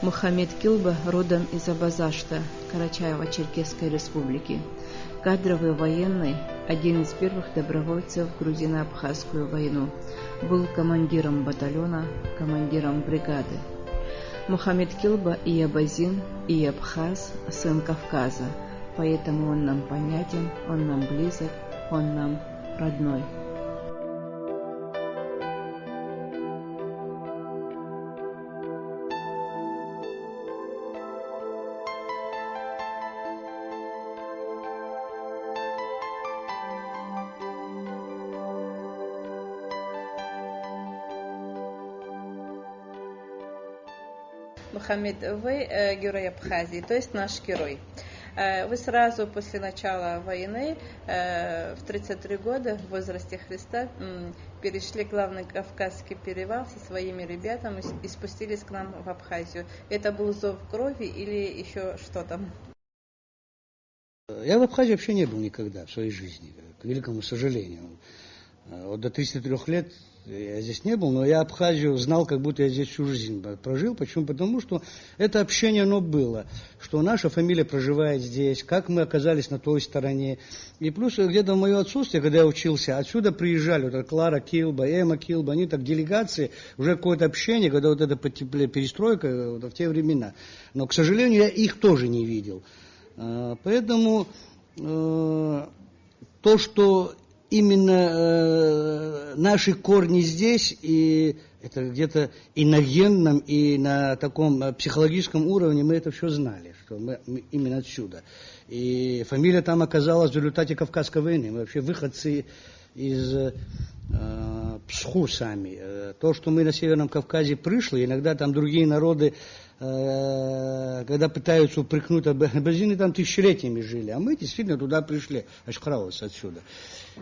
Мухаммед Килба родом из Абазашта, Карачаево-Черкесской республики. Кадровый военный, один из первых добровольцев в грузино-абхазскую войну. Был командиром батальона, командиром бригады. Мухаммед Килба и абазин, и абхаз, сын Кавказа, поэтому он нам понятен, он нам близок, он нам родной. Мухаммед, вы герой Абхазии, то есть наш герой. Вы сразу после начала войны, в 33 года, в возрасте Христа, перешли главный Кавказский перевал со своими ребятами и спустились к нам в Абхазию. Это был зов крови или еще что там? Я в Абхазии вообще не был никогда в своей жизни, к великому сожалению. Вот до 33 лет я здесь не был, но я Абхазию знал, как будто я здесь всю жизнь прожил. Почему? Потому что это общение, оно было. Что наша фамилия проживает здесь, как мы оказались на той стороне. И плюс где-то в мое отсутствие, когда я учился, отсюда приезжали вот Клара Килба, Эма Килба, они так делегации, уже какое-то общение, когда вот эта перестройка в те времена. Но, к сожалению, я их тоже не видел. Поэтому то, что именно наши корни здесь, и это где-то и на генном, и на таком психологическом уровне мы это все знали, что мы именно отсюда. И фамилия там оказалась в результате Кавказской войны. Мы вообще выходцы из Псху сами. То, что мы на Северном Кавказе пришли, иногда там другие народы, когда пытаются упрекнуть, абазины там тысячелетиями жили, а мы действительно туда пришли, Ашхраус отсюда.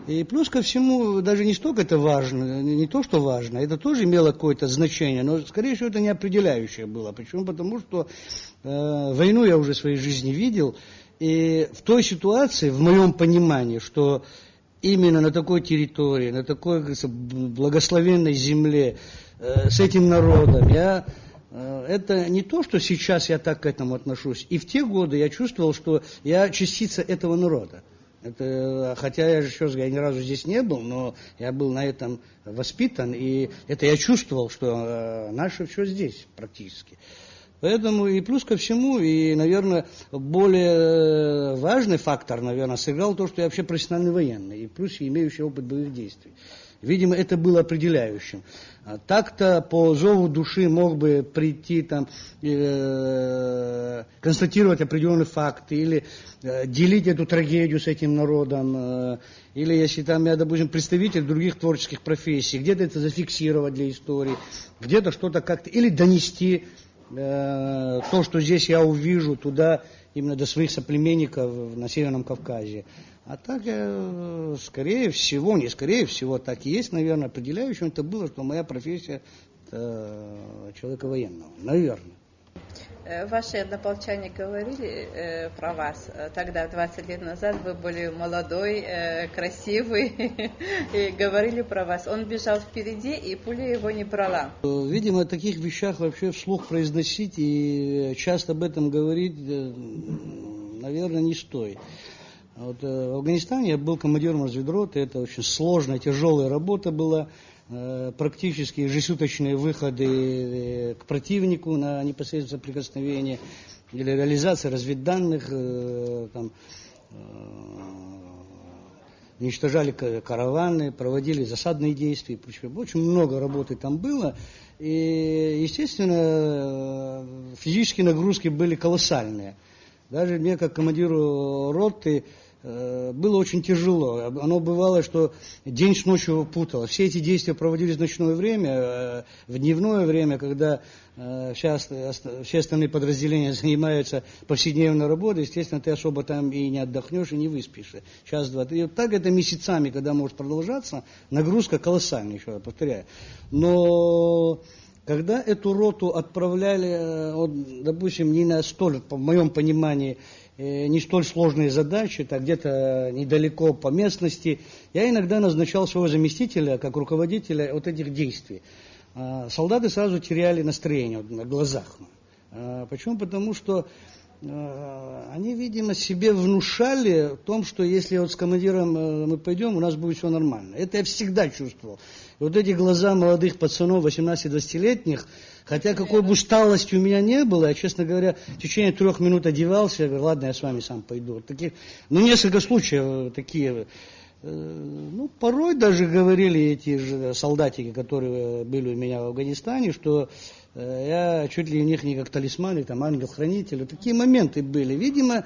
И плюс ко всему, даже не столько это важно, не то, что важно, это тоже имело какое-то значение, но, скорее всего, это не определяющее было. Почему? Потому что войну я уже в своей жизни видел, и в той ситуации, в моем понимании, что именно на такой территории, на такой, как говорится, благословенной земле, с этим народом, это не то, что сейчас я так к этому отношусь. И в те годы я чувствовал, что я частица этого народа. Это, хотя я же еще раз, я ни разу здесь не был, но я был на этом воспитан, и это я чувствовал, что наше все здесь практически. Поэтому и плюс ко всему, и, наверное, более важный фактор, наверное, сыграл то, что я вообще профессиональный военный, и плюс имеющий опыт боевых действий. Видимо, это было определяющим. Так-то по зову души мог бы прийти там, констатировать определенные факты, или делить эту трагедию с этим народом, или если там я, допустим, представитель других творческих профессий, где-то это зафиксировать для истории, где-то что-то как-то, или донести то, что здесь я увижу, туда именно до своих соплеменников на Северном Кавказе. А так, скорее всего, не скорее всего, так и есть, наверное, определяющим это было, что моя профессия человека военного, наверное. Ваши однополчане говорили про вас. Тогда, 20 лет назад, вы были молодой, красивый, и говорили про вас. Он бежал впереди, и пуля его не брала. Видимо, о таких вещах вообще вслух произносить и часто об этом говорить, наверное, не стоит. Вот, в Афганистане я был командиром разведроты, это очень сложная, тяжелая работа была. Практически ежесуточные выходы к противнику на непосредственное соприкосновение или реализация разведданных, там, уничтожали караваны, проводили засадные действия. Очень много работы там было. И, естественно, физические нагрузки были колоссальные. Даже мне, как командиру роты, было очень тяжело. Оно бывало, что день с ночью путало. Все эти действия проводились в ночное время, в дневное время, когда все остальные подразделения занимаются повседневной работой, естественно, ты особо там и не отдохнешь, и не выспишься. Час-два. И вот так это месяцами, когда может продолжаться, нагрузка колоссальная, еще раз повторяю. Но когда эту роту отправляли, вот, допустим, не на столь, в моем понимании, не столь сложные задачи, так где-то недалеко по местности, я иногда назначал своего заместителя как руководителя вот этих действий. Солдаты сразу теряли настроение вот, на глазах. Почему? Потому что они, видимо, себе внушали в том, что если вот с командиром мы пойдем, у нас будет все нормально. Это я всегда чувствовал. И вот эти глаза молодых пацанов, 18-20-летних, хотя какой бы усталости у меня не было, я, честно говоря, в течение 3 минут одевался, я говорю, ладно, я с вами сам пойду. Вот таких, несколько случаев такие. Порой даже говорили эти же солдатики, которые были у меня в Афганистане, что я чуть ли у них не как талисман, или там ангел-хранитель. Такие моменты были. Видимо,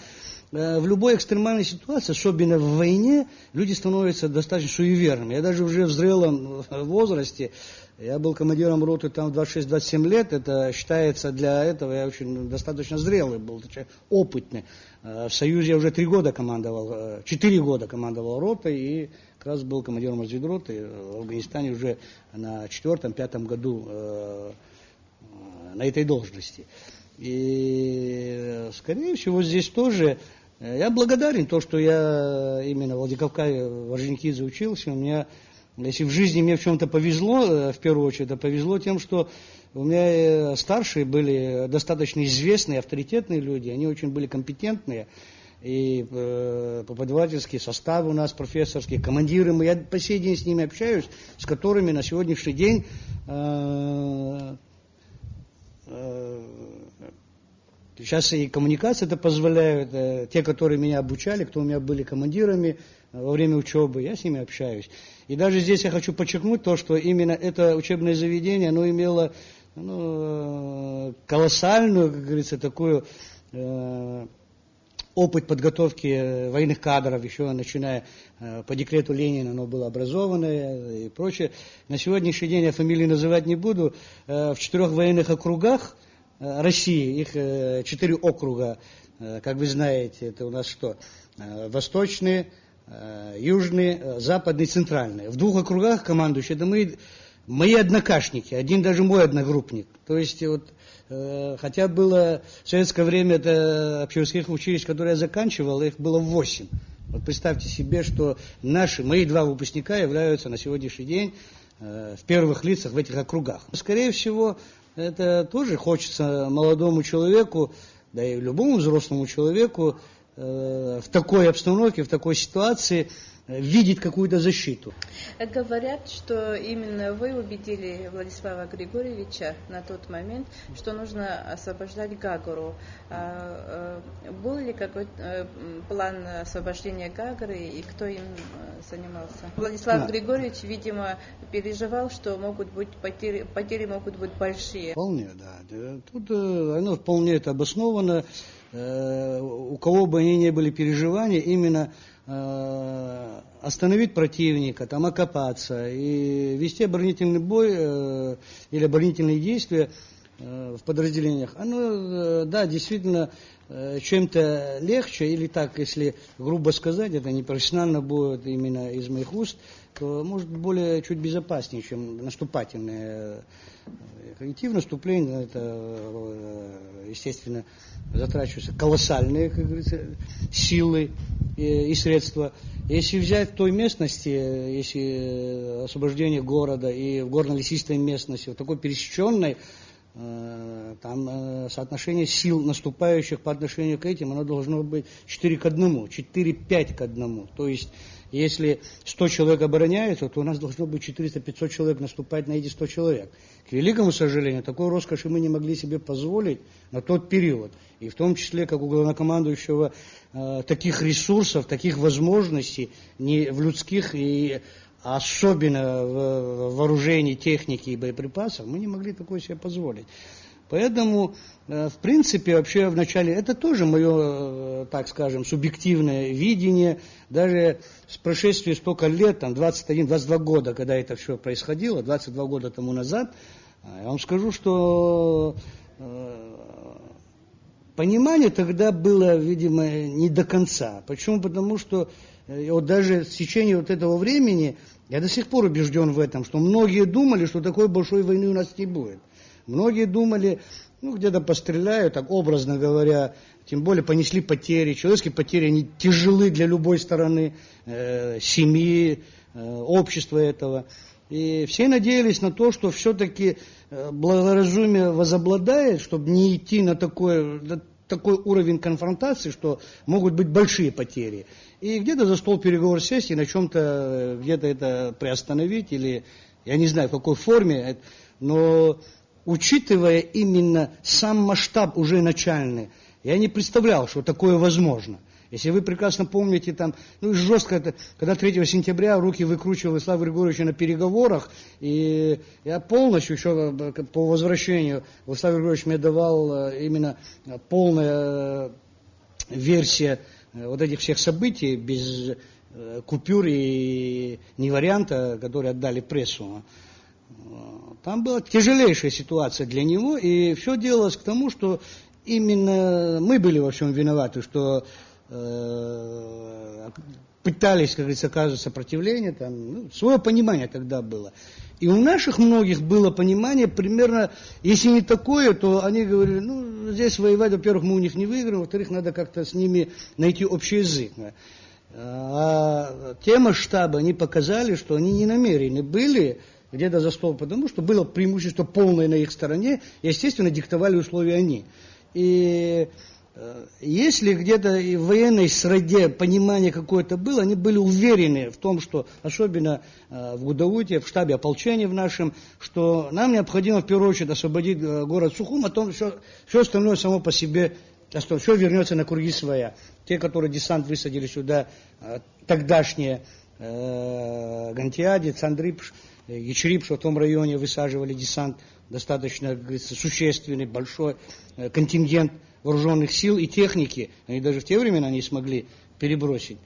в любой экстремальной ситуации, особенно в войне, люди становятся достаточно суеверными. Я даже уже в зрелом возрасте, я был командиром роты там 26-27 лет, это считается для этого, я очень достаточно зрелый был, опытный. В Союзе я уже 4 года командовал ротой и как раз был командиром разведроты. В Афганистане уже на 4-5 году на этой должности. И, скорее всего, здесь тоже я благодарен то, что я именно в Владикавказе, в Орджоникидзе учился. У меня, если в жизни мне в чем-то повезло, в первую очередь, это повезло тем, что у меня старшие были достаточно известные, авторитетные люди, они очень были компетентные. И преподавательские составы у нас, профессорские, командиры, я по сей день с ними общаюсь, с которыми на сегодняшний день сейчас и коммуникация это позволяет, те, которые меня обучали, кто у меня были командирами во время учебы, я с ними общаюсь. И даже здесь я хочу подчеркнуть то, что именно это учебное заведение, оно имело колоссальную, как говорится, такую опыт подготовки военных кадров, еще начиная по декрету Ленина, оно было образованное и прочее. На сегодняшний день я фамилии называть не буду. В 4 военных округах России, их 4 округа, как вы знаете, это у нас что? Восточный, Южный, Западный, Центральный. В 2 округах командующие, это мои однокашники, один даже мой одногруппник. То есть вот хотя было в советское время это общевойсковых училищ, которые я заканчивал, их было 8. Вот представьте себе, что мои 2 выпускника являются на сегодняшний день в первых лицах в этих округах. Скорее всего, это тоже хочется молодому человеку, да и любому взрослому человеку в такой обстановке, в такой ситуации видеть какую-то защиту. Говорят, что именно вы убедили Владислава Григорьевича на тот момент, что нужно освобождать Гагру. Был ли какой-то план освобождения Гагры и кто им занимался? Владислав Григорьевич, видимо, переживал, что потери могут быть большие. Вполне, да. Тут оно вполне это обосновано. У кого бы они ни были переживания, именно остановить противника, там окопаться и вести оборонительный бой или оборонительные действия в подразделениях, оно, да, действительно чем-то легче, или так, если грубо сказать, это непрофессионально будет именно из моих уст, то может быть более чуть безопаснее, чем наступательные. Идти в наступление, это, естественно, затрачиваются колоссальные, как говорится, силы и средства. Если взять в той местности, если освобождение города и в горно-лесистой местности, в такой пересеченной, там соотношение сил наступающих по отношению к этим, оно должно быть 4:1, 4-5:1. То есть, если 100 человек обороняются, то у нас должно быть 400-500 человек наступать на эти 100 человек. К великому сожалению, такой роскоши мы не могли себе позволить на тот период. И в том числе, как у главнокомандующего, таких ресурсов, таких возможностей не в людских и особенно в вооружении, технике и боеприпасах, мы не могли такое себе позволить. Поэтому, в принципе, вообще вначале, это тоже мое, так скажем, субъективное видение, даже с прошествием столько лет, там 21-22 года, когда это все происходило, 22 года тому назад, я вам скажу, что понимание тогда было, видимо, не до конца. Почему? Потому что вот даже в течение вот этого времени, я до сих пор убежден в этом, что многие думали, что такой большой войны у нас не будет. Многие думали, где-то постреляют, так образно говоря, тем более понесли потери. Человеческие потери, они тяжелы для любой стороны, семьи, общества этого. И все надеялись на то, что все-таки благоразумие возобладает, чтобы не идти на такой уровень конфронтации, что могут быть большие потери. И где-то за стол переговоров сесть и на чем-то где-то это приостановить, или я не знаю в какой форме, но учитывая именно сам масштаб уже начальный, я не представлял, что такое возможно. Если вы прекрасно помните, там, жестко это, когда 3 сентября руки выкручивал Владислав Григорьевич на переговорах, и я полностью еще по возвращению, Владислав Григорьевич мне давал именно полная версия вот этих всех событий, без купюр и не варианта, которые отдали прессу. Там была тяжелейшая ситуация для него, и все делалось к тому, что именно мы были во всем виноваты, что пытались, как говорится, оказывать сопротивление, там, свое понимание тогда было. И у наших многих было понимание примерно, если не такое, то они говорили, здесь воевать, во-первых, мы у них не выиграем, во-вторых, надо как-то с ними найти общий язык. А те масштабы, они показали, что они не намерены были где-то за стол, потому что было преимущество полное на их стороне, и, естественно, диктовали условия они. И если где-то в военной среде понимание какое-то было, они были уверены в том, что, особенно в Гудауте, в штабе ополчения в нашем, что нам необходимо в первую очередь освободить город Сухум, а то все остальное само по себе, все вернется на круги своя. Те, которые десант высадили сюда, тогдашние Гантиади, Цандрипш, Ячрипш в том районе высаживали десант, достаточно, говорится, существенный, большой контингент вооруженных сил и техники. Они даже в те времена не смогли перебросить.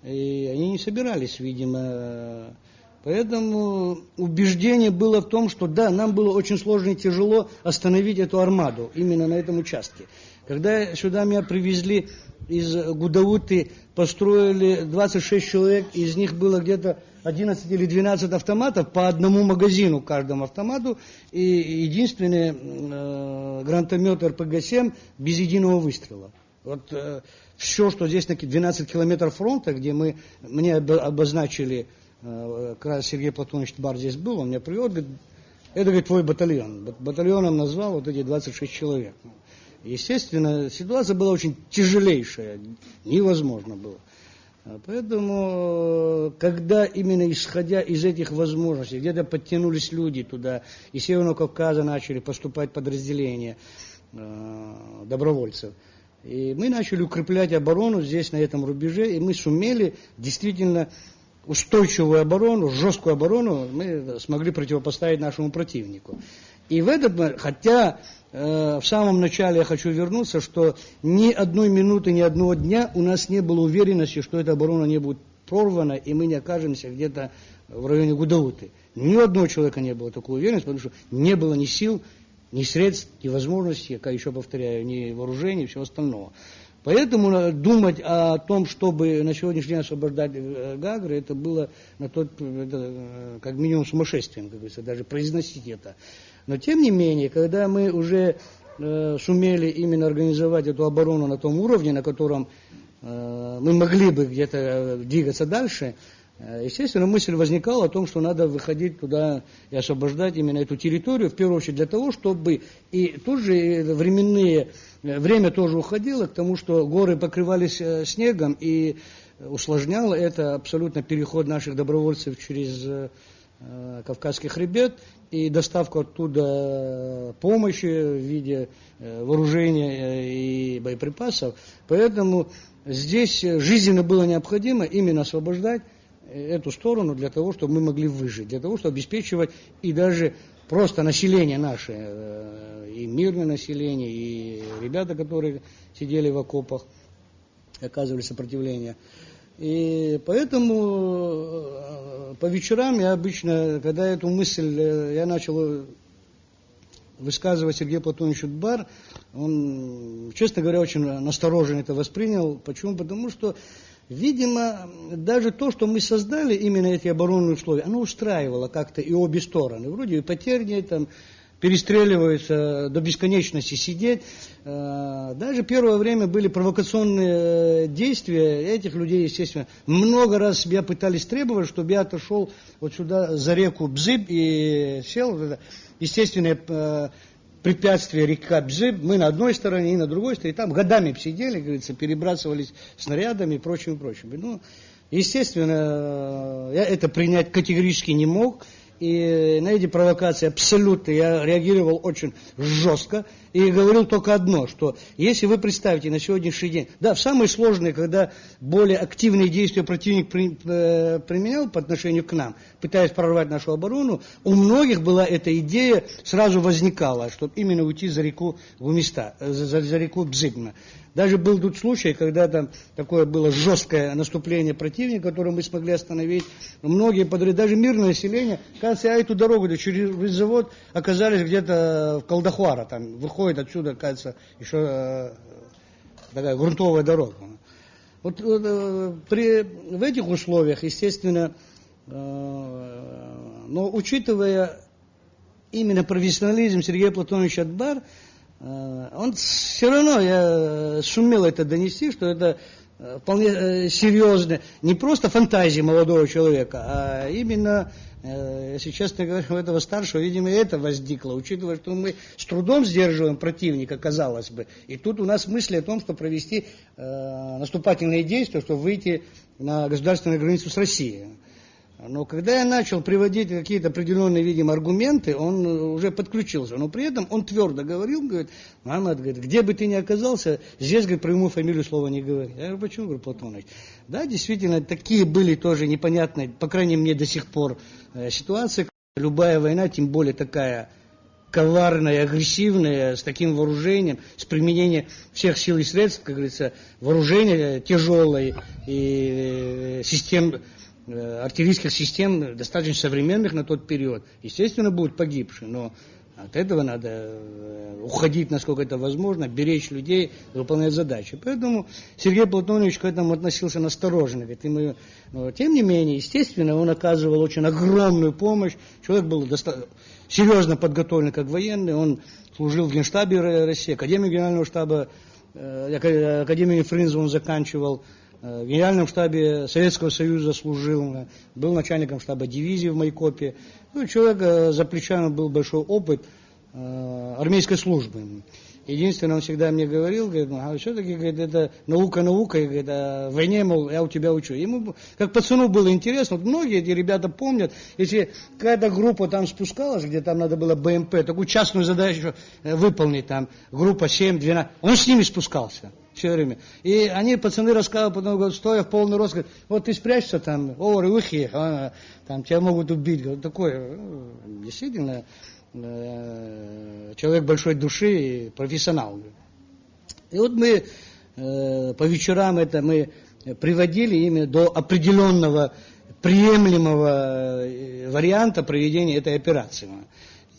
И они не собирались, видимо. Поэтому убеждение было в том, что да, нам было очень сложно и тяжело остановить эту армаду именно на этом участке. Когда сюда меня привезли из Гудауты, построили 26 человек, из них было где-то 11 или 12 автоматов, по одному магазину каждому автомату, и единственный гранатомет РПГ-7 без единого выстрела. Вот все, что здесь на 12 километров фронта, где мне обозначили, как раз Сергей Платонович Бар здесь был, он меня привел, говорит, это, говорит, твой батальон. Батальоном назвал вот эти 26 человек. Естественно, ситуация была очень тяжелейшая, невозможно было. Поэтому, когда именно исходя из этих возможностей, где-то подтянулись люди туда, из Северного Кавказа начали поступать подразделения добровольцев, и мы начали укреплять оборону здесь, на этом рубеже, и мы сумели действительно устойчивую оборону, жесткую оборону мы смогли противопоставить нашему противнику. И в этот момент, хотя в самом начале я хочу вернуться, что ни одной минуты, ни одного дня у нас не было уверенности, что эта оборона не будет прорвана, и мы не окажемся где-то в районе Гудауты. Ни у одного человека не было такой уверенности, потому что не было ни сил, ни средств, ни возможностей, как еще повторяю, ни вооружений, и всего остального. Поэтому думать о том, чтобы на сегодняшний день освобождать Гагры, это было как минимум сумасшествием, как говорится, даже произносить это. Но тем не менее, когда мы уже сумели именно организовать эту оборону на том уровне, на котором мы могли бы где-то двигаться дальше, естественно, мысль возникала о том, что надо выходить туда и освобождать именно эту территорию, в первую очередь для того, чтобы и тут же время тоже уходило к тому, что горы покрывались снегом, и усложняло это абсолютно переход наших добровольцев через Кавказский хребет и доставку оттуда помощи в виде вооружения и боеприпасов. Поэтому здесь жизненно было необходимо именно освобождать эту сторону для того, чтобы мы могли выжить, для того, чтобы обеспечивать и даже просто население наше, и мирное население, и ребята, которые сидели в окопах, оказывали сопротивление. И поэтому по вечерам я обычно, когда эту мысль я начал высказывать Сергею Платоновичу Бар, он, честно говоря, очень настороженно это воспринял. Почему? Потому что, видимо, даже то, что мы создали, именно эти оборонные условия, оно устраивало как-то и обе стороны. Вроде и потерь нет, там, перестреливаются до бесконечности сидеть. Даже первое время были провокационные действия этих людей, естественно. Много раз себя пытались требовать, чтобы я отошел вот сюда за реку Бзыб и сел. Естественное препятствие река Бзыб. Мы на одной стороне и на другой стороне. Там годами сидели, говорится, перебрасывались снарядами и прочим, прочим. Ну, естественно, я это принять категорически не мог. И на эти провокации абсолютно я реагировал очень жестко и говорил только одно, что если вы представите на сегодняшний день, да, в самые сложные, когда более активные действия противник применял по отношению к нам, пытаясь прорвать нашу оборону, у многих была эта идея, сразу возникала, чтобы именно уйти за реку Гумиста, за реку Бзыбна. Даже был тут случай, когда там такое было жесткое наступление противника, которое мы смогли остановить. Многие даже мирное население, кажется, эту дорогу через завод оказались где-то в Колдахуара, там выходит отсюда, кажется, еще такая грунтовая дорога. Вот в этих условиях, естественно, но учитывая именно профессионализм Сергея Платоновича Адбар, он все равно, я сумел это донести, что это вполне серьезно, не просто фантазии молодого человека, а именно, если честно говоря, у этого старшего, видимо, это возникло, учитывая, что мы с трудом сдерживаем противника, казалось бы, и тут у нас мысли о том, что провести наступательные действия, чтобы выйти на государственную границу с Россией. Но когда я начал приводить какие-то определенные, видимо, аргументы, он уже подключился. Но при этом он твердо говорил, говорит, Мамед, говорит, где бы ты ни оказался, здесь, говорит, про ему фамилию слова не говори. Я говорю, почему, говорю, Платонович? Да, действительно, такие были тоже непонятные, по крайней мере, до сих пор ситуации. Любая война, тем более такая коварная, агрессивная, с таким вооружением, с применением всех сил и средств, как говорится, вооружения тяжелой и систем, артиллерийских систем, достаточно современных на тот период, естественно, будут погибшие, но от этого надо уходить, насколько это возможно, беречь людей, выполнять задачи. Поэтому Сергей Платонович к этому относился настороженно. Но, тем не менее, естественно, он оказывал очень огромную помощь. Человек был серьезно подготовлен как военный, он служил в Генштабе России, Академию Генерального штаба, Академию Фрунзе он заканчивал, в Генеральном штабе Советского Союза служил, был начальником штаба дивизии в Майкопе. Ну, человек за плечами был большой опыт армейской службы. Единственное, он всегда мне говорил, говорит, а все-таки, говорит, это наука, и, говорит, а в войне, мол, я у тебя учу. Ему, как пацану, было интересно, вот многие эти ребята помнят, если какая-то группа там спускалась, где там надо было БМП, такую частную задачу выполнить, там, группа 7-12, он с ними спускался все время. И они, пацаны, рассказывали, потом, говорят, стоя в полный рост, говорят, вот ты спрячься там, там тебя могут убить. Говорят, такое, действительно, человек большой души и профессионал. И вот мы по вечерам это мы приводили именно до определенного приемлемого варианта проведения этой операции.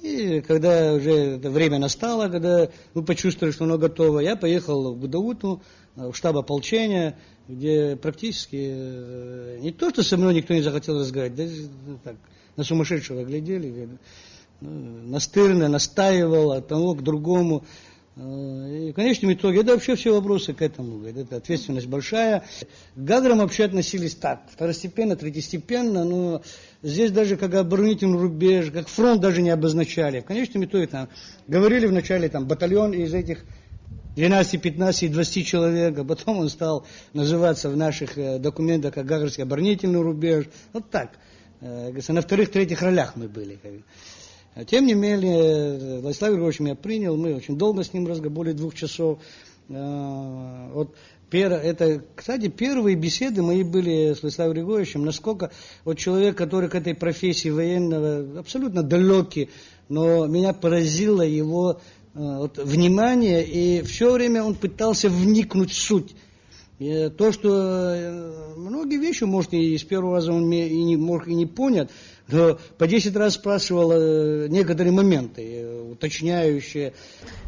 И когда уже это время настало, когда мы почувствовали, что оно готово, я поехал в Гудауту, в штаб ополчения, где практически не то, что со мной никто не захотел разговаривать, даже так, на сумасшедшего глядели, настырно настаивал от того к другому. И в конечном итоге, это вообще все вопросы к этому, это ответственность большая. К Гаграм вообще относились так, второстепенно, третьестепенно, но здесь даже как оборонительный рубеж, как фронт даже не обозначали. В конечном итоге там говорили вначале там батальон из этих 12, 15, 20 человек, а потом он стал называться в наших документах как Гагрский оборонительный рубеж. Вот так. На вторых, третьих ролях мы были. Тем не менее, Владислав Григорьевич меня принял, мы очень долго с ним разговаривали, более 2 часов. Вот, это, кстати, первые беседы мои были с Владиславом Григорьевичем, насколько вот человек, который к этой профессии военного абсолютно далекий, но меня поразило его вот, внимание, и все время он пытался вникнуть в суть. То, что многие вещи, может, и с первого раза он и не понят, но по 10 раз спрашивал некоторые моменты, уточняющие.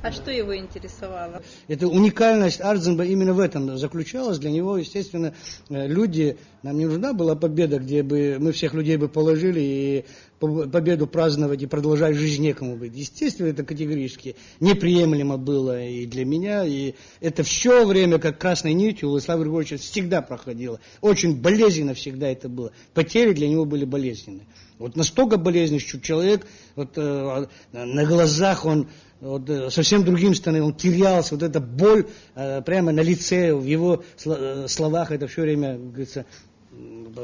А что его интересовало? Это уникальность Ардзинба именно в этом заключалась. Для него, естественно, люди, нам не нужна была победа, где бы мы всех людей бы положили и победу праздновать и продолжать жизнь некому быть. Естественно, это категорически неприемлемо было и для меня, и это все время, как красной нитью, у Владислава Григорьевича всегда проходило. Очень болезненно всегда это было. Потери для него были болезненные. Вот настолько болезненный, что человек вот, на глазах он вот, совсем другим становился, он терялся, вот эта боль прямо на лице, в его словах это все время, говорится,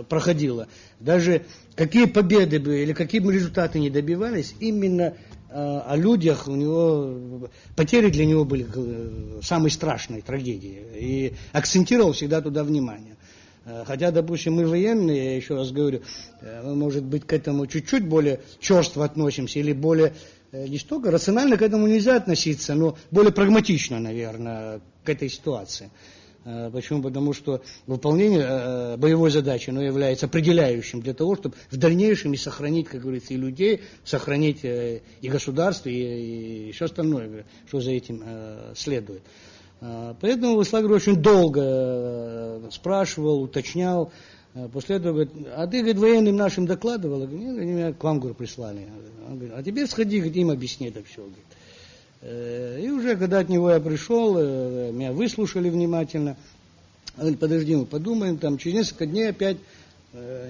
проходило. Даже какие победы бы или какие бы результаты не добивались, именно о людях у него, потери для него были самой страшной трагедией. И акцентировал всегда туда внимание. Хотя, допустим, мы военные, я еще раз говорю, мы, может быть, к этому чуть-чуть более черство относимся, или более, не столько, рационально к этому нельзя относиться, но более прагматично, наверное, к этой ситуации. Почему? Потому что выполнение боевой задачи, оно является определяющим для того, чтобы в дальнейшем и сохранить, как говорится, и людей, сохранить и государство, и все остальное, что за этим следует. Поэтому Владислав Григорьевич очень долго спрашивал, уточнял. После этого говорит, а ты, говорит, военным нашим докладывал? Я говорю, нет, они меня к вам, говорю, прислали. Он говорит, а теперь сходи, говорит, им объясни это все. Говорит. И уже когда от него я пришел, меня выслушали внимательно. Он говорит, подожди, мы подумаем, там через несколько дней опять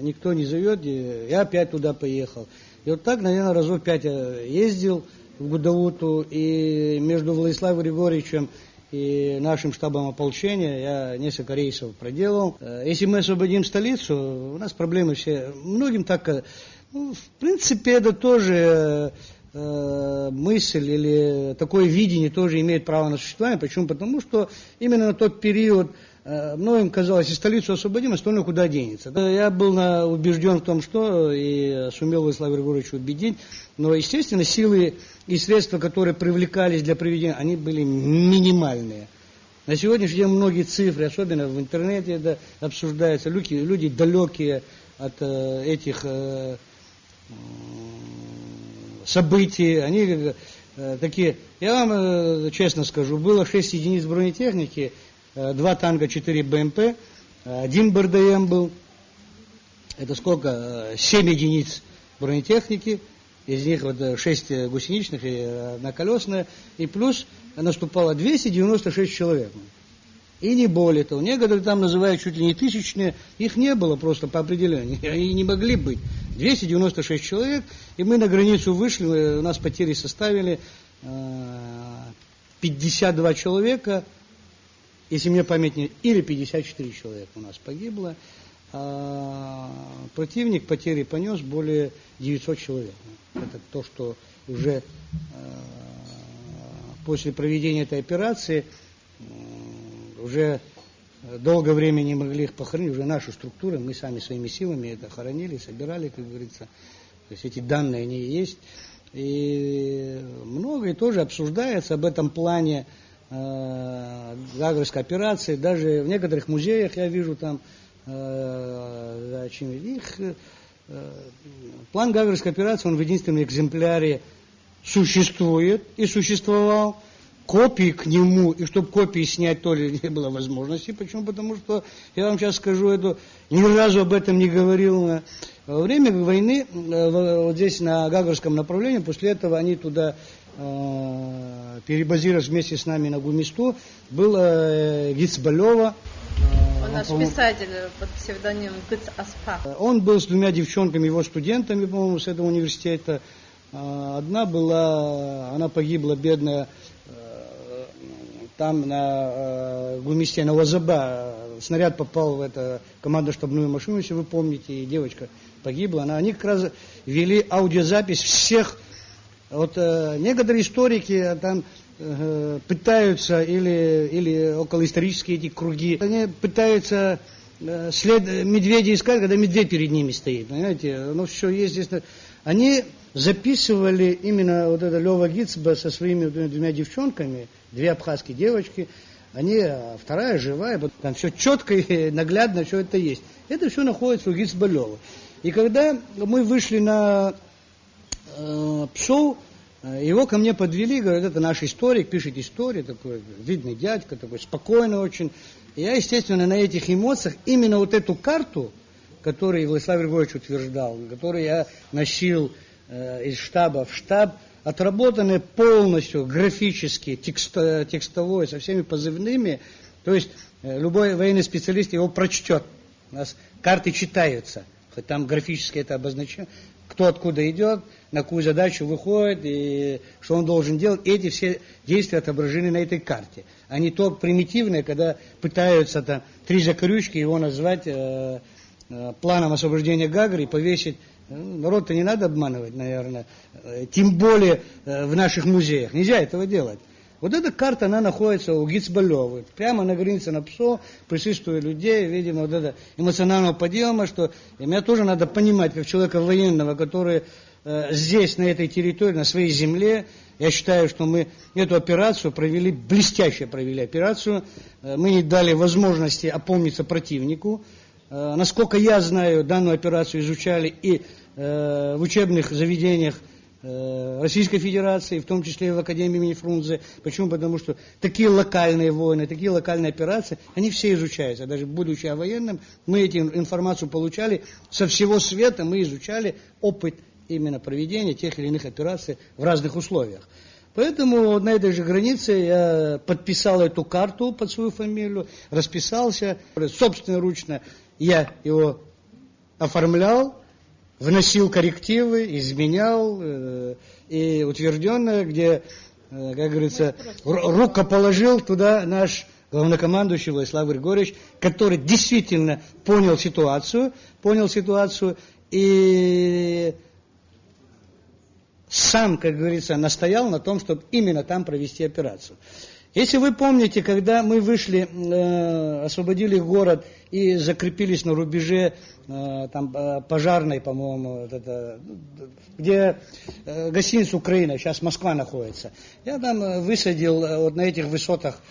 никто не зовет, я опять туда поехал. И вот так, наверное, разов 5 я ездил в Гудауту, и между Владиславом Григорьевичем и нашим штабом ополчения я несколько рейсов проделал. Если мы освободим столицу, у нас проблемы все. Многим так, ну, в принципе, это тоже мысль или такое видение тоже имеет право на существование. Почему? Потому что именно на тот период многим казалось, если столицу освободим, остальное куда денется. Я был убежден в том, что и сумел Владислава Григорьевича убедить, но, естественно, силы и средства, которые привлекались для проведения, они были минимальные. На сегодняшний день многие цифры, особенно в интернете, это обсуждаются, люди далекие от этих событий, они такие, я вам честно скажу, было 6 единиц бронетехники, 2 танка, 4 БМП, 1 БРДМ был, это сколько? 7 единиц бронетехники, из них вот 6 гусеничных и 1 колесная, и плюс наступало 296 человек. И не более того. Некоторые там называют чуть ли не тысячные, их не было просто по определению, они не могли быть. 296 человек, и мы на границу вышли, у нас потери составили 52 человека, если мне память не... или 54 человека у нас погибло. Противник потери понес более 900 человек. Это то, что уже после проведения этой операции уже долгое время не могли их похоронить. Уже наши структуры, мы сами своими силами это хоронили, собирали, как говорится. То есть эти данные, они есть. И многое тоже обсуждается об этом плане Гагрской операции. Даже в некоторых музеях я вижу там план Гагрской операции, он в единственном экземпляре существует и существовал. Копии к нему, и чтобы копии снять тоже не было возможности. Почему? Потому что, я вам сейчас скажу, это ни разу об этом не говорил. Во время войны, вот здесь на Гагрском направлении, после этого они туда перебазировались вместе с нами на Гумисту, был Гицбалева. Он наш писатель под псевдонимом Гыц Аспа. Он был с 2 девчонками, его студентами, по-моему, с этого университета. Одна была, она погибла, бедная, там на Гумисте, на Лазаба, снаряд попал в эту командно-штабную машину, если вы помните, и девочка погибла. Они как раз вели аудиозапись всех. Вот некоторые историки там пытаются, или околоисторические эти круги, они пытаются след медведя искать, когда медведь перед ними стоит, понимаете, ну все есть здесь. Они записывали именно вот это Лёва Гицба со своими 2 девчонками, 2 абхазские девочки, они, вторая живая, там все четко и наглядно, все это есть. Это все находится у Гицба Лёвы. И когда мы вышли на Псоу, его ко мне подвели, говорят, это наш историк, пишет историю, такой видный дядька, такой спокойный очень. И я, естественно, на этих эмоциях именно вот эту карту, которую Владислав Григорьевич утверждал, которую я носил из штаба в штаб, отработанные полностью графически, текстовой, со всеми позывными, то есть любой военный специалист его прочтет. У нас карты читаются, хоть там графически это обозначено, кто откуда идет, на какую задачу выходит, и что он должен делать. Эти все действия отображены на этой карте. А не то примитивное, когда пытаются там 3 закорючки его назвать планом освобождения Гагры и повесить. Народ-то не надо обманывать, наверное, тем более в наших музеях. Нельзя этого делать. Вот эта карта, она находится у Гицбалёвы, прямо на границе на ПСО, присутствует людей, видимо, вот это эмоционального подъема, что и меня тоже надо понимать, как человека военного, который здесь, на этой территории, на своей земле. Я считаю, что мы эту операцию провели, блестяще провели операцию, мы не дали возможности опомниться противнику. Насколько я знаю, данную операцию изучали и в учебных заведениях Российской Федерации, в том числе и в Академии имени Фрунзе. Почему? Потому что такие локальные войны, такие локальные операции, они все изучаются. Даже будучи военным, мы эту информацию получали со всего света, мы изучали опыт именно проведения тех или иных операций в разных условиях. Поэтому на этой же границе я подписал эту карту под свою фамилию, расписался, собственноручно я его оформлял, вносил коррективы, изменял и утвержденное, где, как говорится, рукоположил туда наш главнокомандующий Владислав Григорьевич, который действительно понял ситуацию и сам, как говорится, настоял на том, чтобы именно там провести операцию. Если вы помните, когда мы вышли, освободили город и закрепились на рубеже там, пожарной, по-моему, вот это, где гостиница «Украина», сейчас Москва находится, я там высадил вот на этих высотах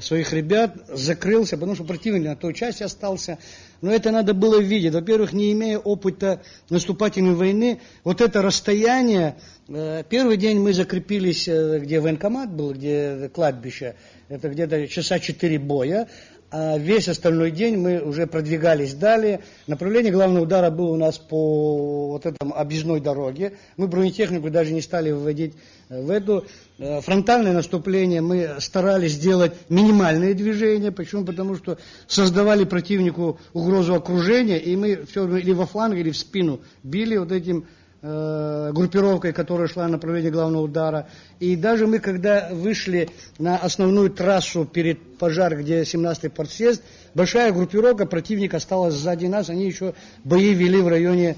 своих ребят, закрылся, потому что противник на той части остался. Но это надо было видеть. Во-первых, не имея опыта наступательной войны, вот это расстояние, первый день мы закрепились, где военкомат был, где кладбище, это где-то часа 4 боя, а весь остальной день мы уже продвигались далее. Направление главного удара было у нас по вот этой объездной дороге. Мы бронетехнику даже не стали выводить в эту. Фронтальное наступление мы старались сделать минимальные движения. Почему? Потому что создавали противнику угрозу окружения, и мы все или во фланг, или в спину били вот этим группировкой, которая шла на направление главного удара. И даже мы, когда вышли на основную трассу перед пожаром, где 17-й партсъезд, большая группировка противника осталась сзади нас, они еще бои вели в районе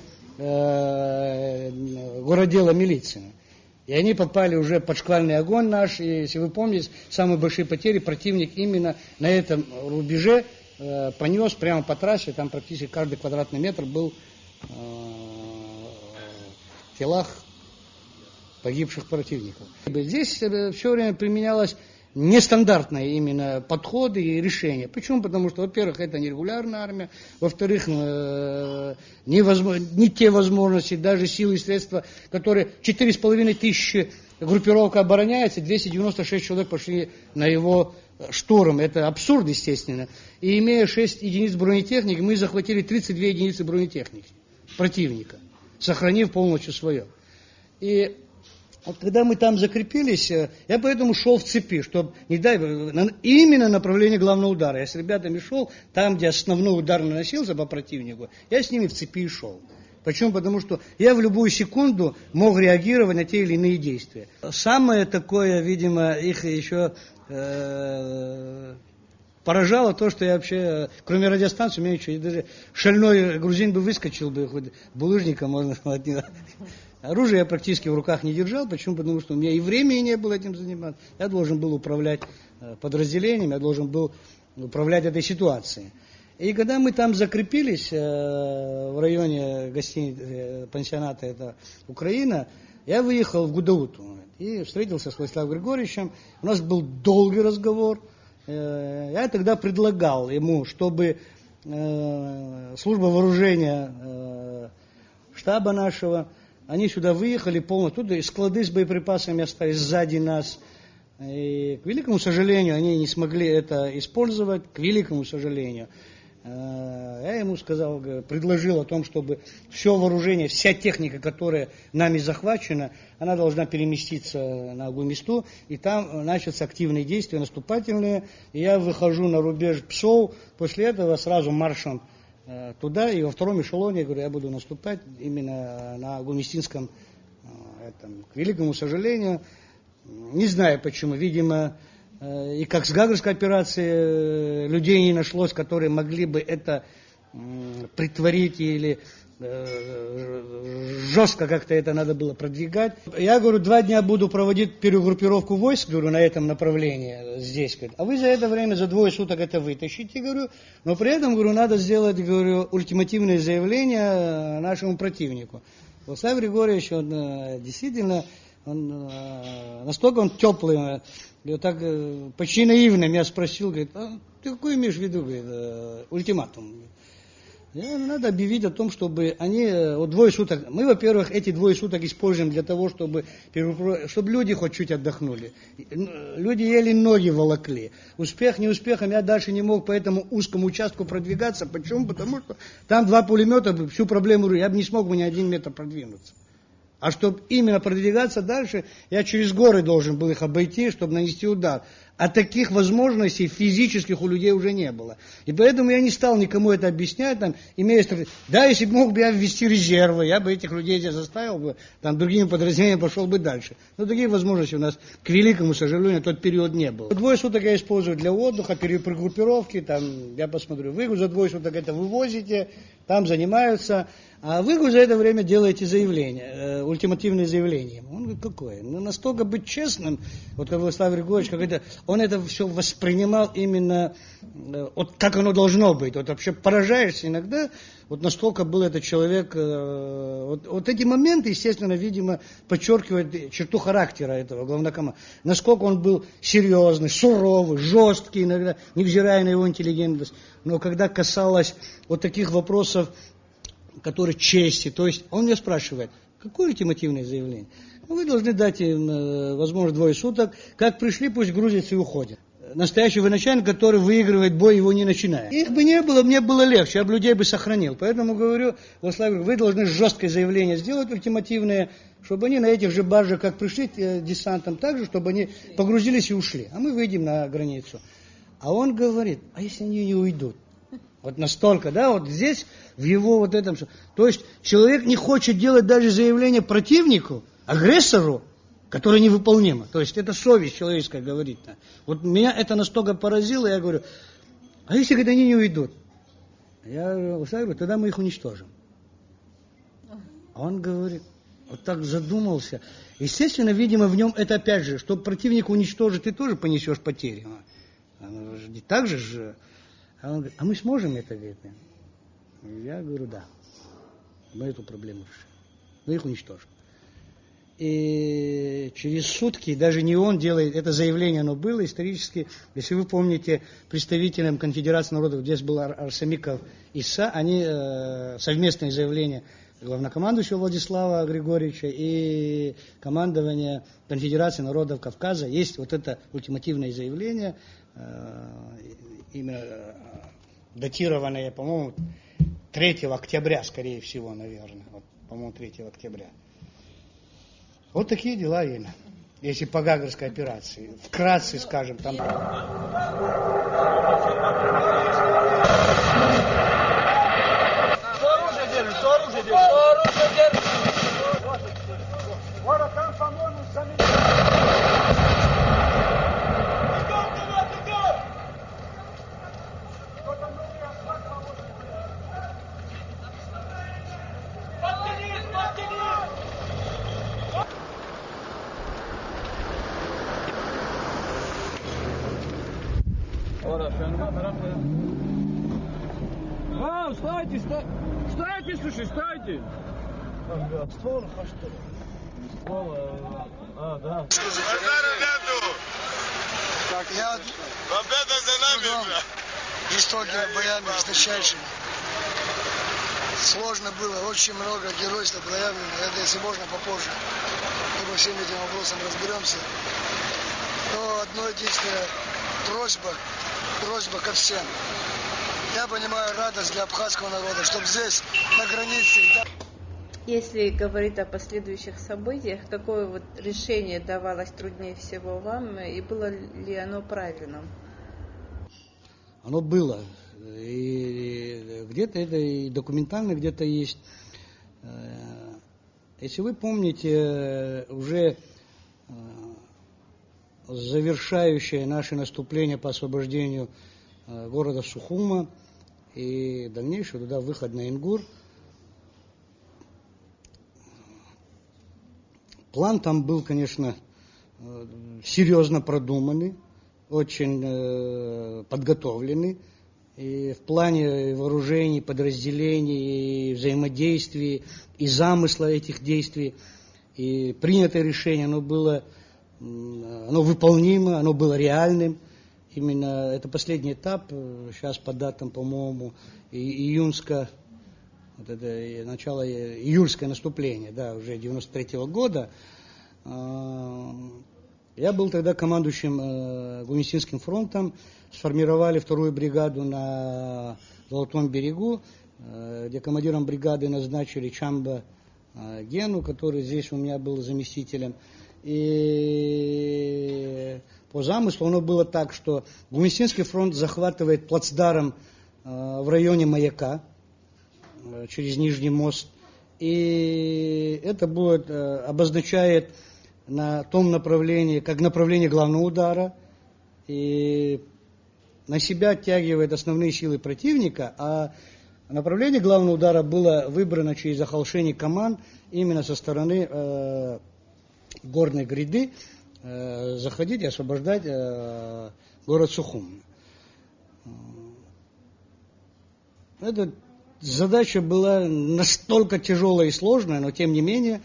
городдела милиции. И они попали уже под шквальный огонь наш, и, если вы помните, самые большие потери противник именно на этом рубеже понес прямо по трассе, там практически каждый квадратный метр был в телах погибших противников. Здесь все время применялось нестандартные именно подходы и решения. Почему? Потому что, во-первых, это нерегулярная армия, во-вторых, не те возможности, даже силы и средства, которые 4,5 тысячи группировка обороняется, 296 человек пошли на его штурм. Это абсурд, естественно. И имея 6 единиц бронетехники, мы захватили 32 единицы бронетехники противника, сохранив полностью свое. И вот когда мы там закрепились, я поэтому шел в цепи, чтобы, не дай именно направление главного удара. Я с ребятами шел, там, где основной удар наносился по противнику, я с ними в цепи шел. Почему? Потому что я в любую секунду мог реагировать на те или иные действия. Самое такое, видимо, их еще поражало то, что я вообще, кроме радиостанции, у меня еще даже шальной грузин бы выскочил бы, хоть булыжника можно от него. Оружие я практически в руках не держал. Почему? Потому что у меня и времени не было этим заниматься. Я должен был управлять подразделением, я должен был управлять этой ситуацией. И когда мы там закрепились в районе пансионата это Украина, я выехал в Гудауту и встретился с Владиславом Григорьевичем. У нас был долгий разговор. Я тогда предлагал ему, чтобы служба вооружения штаба нашего. Они сюда выехали полностью. Тут и склады с боеприпасами остались сзади нас. И, к великому сожалению, они не смогли это использовать, к великому сожалению. Я ему сказал, предложил о том, чтобы все вооружение, вся техника, которая нами захвачена, она должна переместиться на Агу-Месту, и там начнутся активные действия, наступательные. И я выхожу на рубеж Псов, после этого сразу маршем туда, и во втором эшелоне, я говорю, я буду наступать именно на Агу-Местинском. К великому сожалению, не знаю почему, видимо, и как с Гагрской операцией людей не нашлось, которые могли бы это притворить или жестко как-то это надо было продвигать. Я говорю, 2 дня буду проводить перегруппировку войск, говорю, на этом направлении здесь. А вы за это время, за 2 суток это вытащите, говорю. Но при этом, говорю, надо сделать, говорю, ультимативное заявление нашему противнику. Владислав Григорьевич, он действительно, настолько он теплый, и вот так почти наивно меня спросил, говорит, а ты какой имеешь в виду, говорит, ультиматум? Надо объявить о том, чтобы они, вот 2 суток, мы, во-первых, эти 2 суток используем для того, чтобы люди хоть чуть отдохнули. Люди еле ноги волокли. Успех, неуспехом, я дальше не мог по этому узкому участку продвигаться. Почему? Потому что там 2 пулемета, всю проблему, я бы не смог бы ни 1 метр продвинуться. А чтобы именно продвигаться дальше, я через горы должен был их обойти, чтобы нанести удар. А таких возможностей физических у людей уже не было. И поэтому я не стал никому это объяснять, там, имея стратегию. Да, если бы мог бы я ввести резервы, я бы этих людей здесь заставил бы, там, другими подразделениями пошел бы дальше. Но таких возможностей у нас, к великому сожалению, тот период не было. 2 суток я использую для отдыха, перегруппировки, там, я посмотрю, вы за 2 суток это вывозите, там занимаются. А вы за это время делаете заявление, ультимативное заявление. Он говорит, какое? Ну, настолько быть честным, вот как Владислав Григорьевич, как это, он это все воспринимал именно, вот как оно должно быть. Вот вообще поражаешься иногда, вот настолько был этот человек, вот эти моменты, естественно, видимо, подчеркивают черту характера этого главнокомандующего. Насколько он был серьезный, суровый, жесткий иногда, невзирая на его интеллигентность. Но когда касалось вот таких вопросов, которые чести, то есть он меня спрашивает, какое ультимативное заявление? Ну, вы должны дать им, возможно, 2 суток, как пришли, пусть грузятся и уходят. Настоящий военачальник, который выигрывает бой, его не начиная. Их бы не было, мне было легче, я бы людей бы сохранил. Поэтому говорю, Владислав, вы должны жесткое заявление сделать, ультимативное, чтобы они на этих же баржах, как пришли десантом, так же, чтобы они погрузились и ушли. А мы выйдем на границу. А он говорит, а если они не уйдут? Вот настолько, да, вот здесь, в его вот этом... То есть человек не хочет делать даже заявление противнику, агрессору, которое невыполнимо. То есть это совесть человеческая говорит. Вот меня это настолько поразило, я говорю, а если говорит, они не уйдут? Я говорю, тогда мы их уничтожим. А он говорит, вот так задумался. Естественно, видимо, в нем это опять же, чтобы противника уничтожить, ты тоже понесешь потери. Так же... А он говорит, а мы сможем это, говорит? Я говорю, да. Мы эту проблему решим. Мы их уничтожим. И через сутки, даже не он делает, это заявление, оно было исторически, если вы помните, представителям Конфедерации народов, здесь был Арсамиков и Иса, они совместное заявление главнокомандующего Владислава Григорьевича и командования Конфедерации народов Кавказа, есть вот это ультимативное заявление, именно датированное, по-моему, 3 октября, скорее всего, наверное. Вот, по-моему, 3 октября. Вот такие дела, именно. Если по Гагрской операции. Вкратце, скажем, там... Кто оружие держит? Кто оружие держит? Кто оружие держит? Вот там, по-моему, за меня. Стойте, стойте, слушай, стойте! Ствол, а что? Ствол, да. Так, я... Победа за нами, жестокими боями, жесточайшими. Сложно было, очень много геройства проявлено. Это, если можно, попозже. Мы по всем этим вопросам разберемся. Но одно единственное, просьба ко всем. Я понимаю радость для абхазского народа, чтобы здесь, на границе... Если говорить о последующих событиях, какое вот решение давалось труднее всего вам, и было ли оно правильным? Оно было. И где-то это и документально где-то есть. Если вы помните, уже завершающее наше наступление по освобождению города Сухума и дальнейший туда выход на Ингур, план там был, конечно, серьезно продуманный, очень подготовленный. И в плане вооружений, подразделений, и взаимодействий, и замысла этих действий. И принятое решение, оно выполнимо, оно было реальным. Именно это последний этап, сейчас по датам, по-моему, начало июльское наступление, да, уже 93-го года. Я был тогда командующим Гумистинским фронтом, сформировали вторую бригаду на Золотом берегу, где командиром бригады назначили Чамба Гену, который здесь у меня был заместителем. И по замыслу оно было так, что Гумистинский фронт захватывает плацдарм в районе Маяка через Нижний мост. И это обозначает на том направлении, как направление главного удара, и на себя оттягивает основные силы противника, а направление главного удара было выбрано через охолшение команд именно со стороны горной гряды, заходить и освобождать город Сухум. Эта задача была настолько тяжелая и сложная, но тем не менее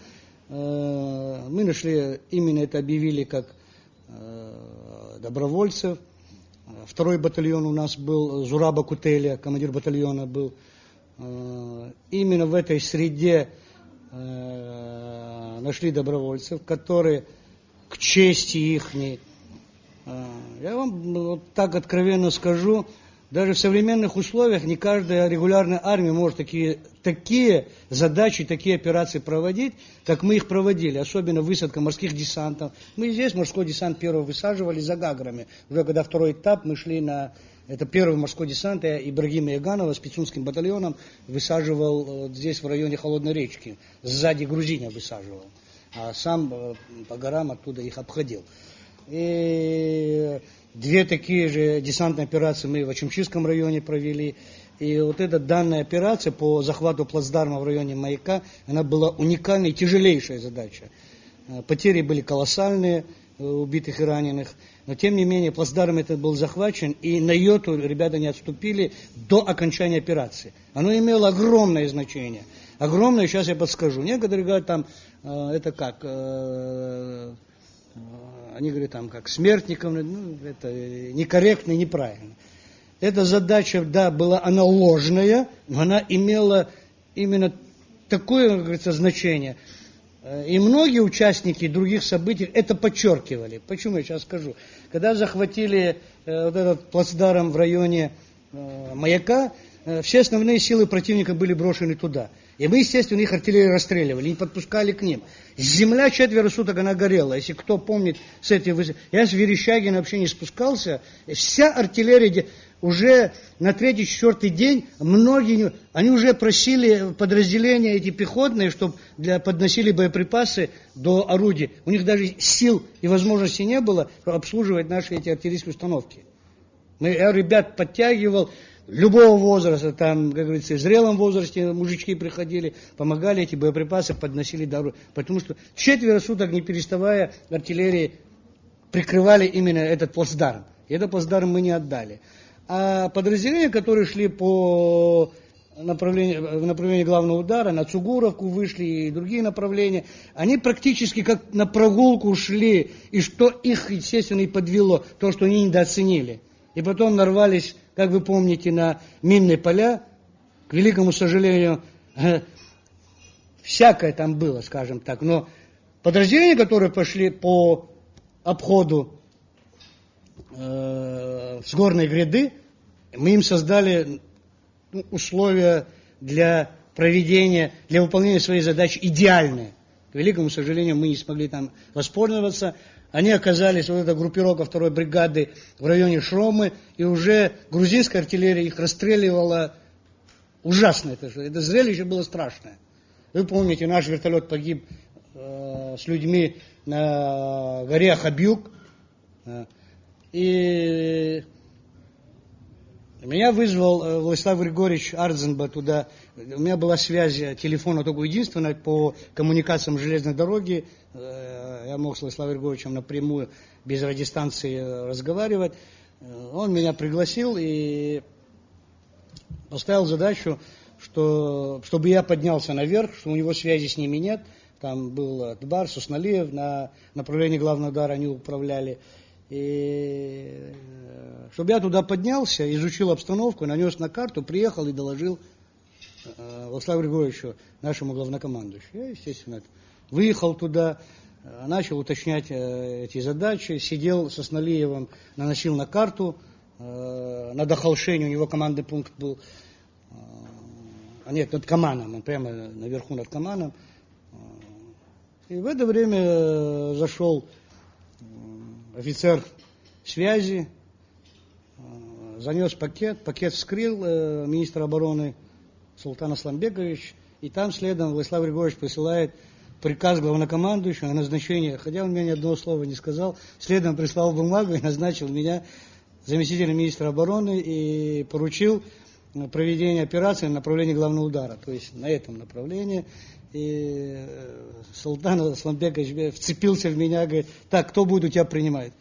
мы нашли, именно это объявили как добровольцев. Второй батальон у нас был, Зураба Кутеля, командир батальона был. Именно в этой среде нашли добровольцев, которые к чести ихней, я вам вот так откровенно скажу, даже в современных условиях не каждая регулярная армия может такие задачи, такие операции проводить, как мы их проводили. Особенно высадка морских десантов. Мы здесь морской десант первый высаживали за Гаграми. Уже когда второй этап мы шли на... Это первый морской десант, я Ибрагима Яганова с Пицунским батальоном высаживал здесь в районе Холодной речки. Сзади грузиня высаживал. А сам по горам оттуда их обходил. И... Две такие же десантные операции мы в Ачимчирском районе провели. И вот эта данная операция по захвату плацдарма в районе Маяка, она была уникальной, тяжелейшая задача. Потери были колоссальные, убитых и раненых. Но тем не менее плацдарм этот был захвачен, и на йоту ребята не отступили до окончания операции. Оно имело огромное значение. Огромное, сейчас я подскажу. Некоторые говорят, там, это как... Они говорят, там, как смертников, это некорректно и неправильно. Эта задача, да, она ложная, но она имела именно такое, как говорится, значение. И многие участники других событий это подчеркивали. Почему, я сейчас скажу. Когда захватили вот этот плацдарм в районе Маяка, все основные силы противника были брошены туда. И мы, естественно, их артиллерию расстреливали, не подпускали к ним. Земля 4 суток она горела. Если кто помнит с этой высоты. Я с Верещагина вообще не спускался. Вся артиллерия уже на 3-4 день, многие, они уже просили подразделения эти пехотные, чтобы подносили боеприпасы до орудий. У них даже сил и возможности не было обслуживать наши эти артиллерийские установки. Я ребят подтягивал. Любого возраста, там, как говорится, в зрелом возрасте мужички приходили, помогали эти боеприпасы, подносили дорогу. Потому что 4 суток, не переставая, артиллерии прикрывали именно этот плацдарм. И этот плацдарм мы не отдали. А подразделения, которые шли в направлении главного удара, на Цугуровку вышли и другие направления, они практически как на прогулку шли. И что их, естественно, и подвело, то, что они недооценили. И потом нарвались, как вы помните, на минные поля. К великому сожалению, всякое там было, скажем так. Но подразделения, которые пошли по обходу с горной гряды, мы им создали условия для проведения, для выполнения своей задачи идеальные. К великому сожалению, мы не смогли там воспользоваться. Они оказались, вот эта группировка 2-й бригады в районе Шромы, и уже грузинская артиллерия их расстреливала. Ужасно это зрелище было страшное. Вы помните, наш вертолет погиб с людьми на горе Хабюк. И меня вызвал Владислав Григорьевич Ардзенба туда. У меня была связь телефона только единственная по коммуникациям железной дороги. Я мог с Владиславом Григорьевичем напрямую, без радиостанции разговаривать. Он меня пригласил и поставил задачу, чтобы я поднялся наверх, что у него связи с ними нет. Там был Дбар, Сусналиев, на направлении главного удара они управляли. И чтобы я туда поднялся, изучил обстановку, нанес на карту, приехал и доложил Владиславу Григорьевичу, нашему главнокомандующему. Я, естественно, выехал туда, начал уточнять эти задачи, сидел со Сусналиевым, наносил на карту, на Дахалшене у него командный пункт был, нет, над Каманом, он прямо наверху над Каманом. И в это время зашел офицер связи, занес пакет вскрыл министр обороны Султан Асламбекович, и там следом Владислав Григорьевич присылает приказ главнокомандующего о назначении, хотя он мне ни одного слова не сказал, следом прислал бумагу и назначил меня заместителем министра обороны и поручил проведение операции на направлении главного удара, то есть на этом направлении. И Султан Асламбекович вцепился в меня, говорит, так, кто будет у тебя принимать?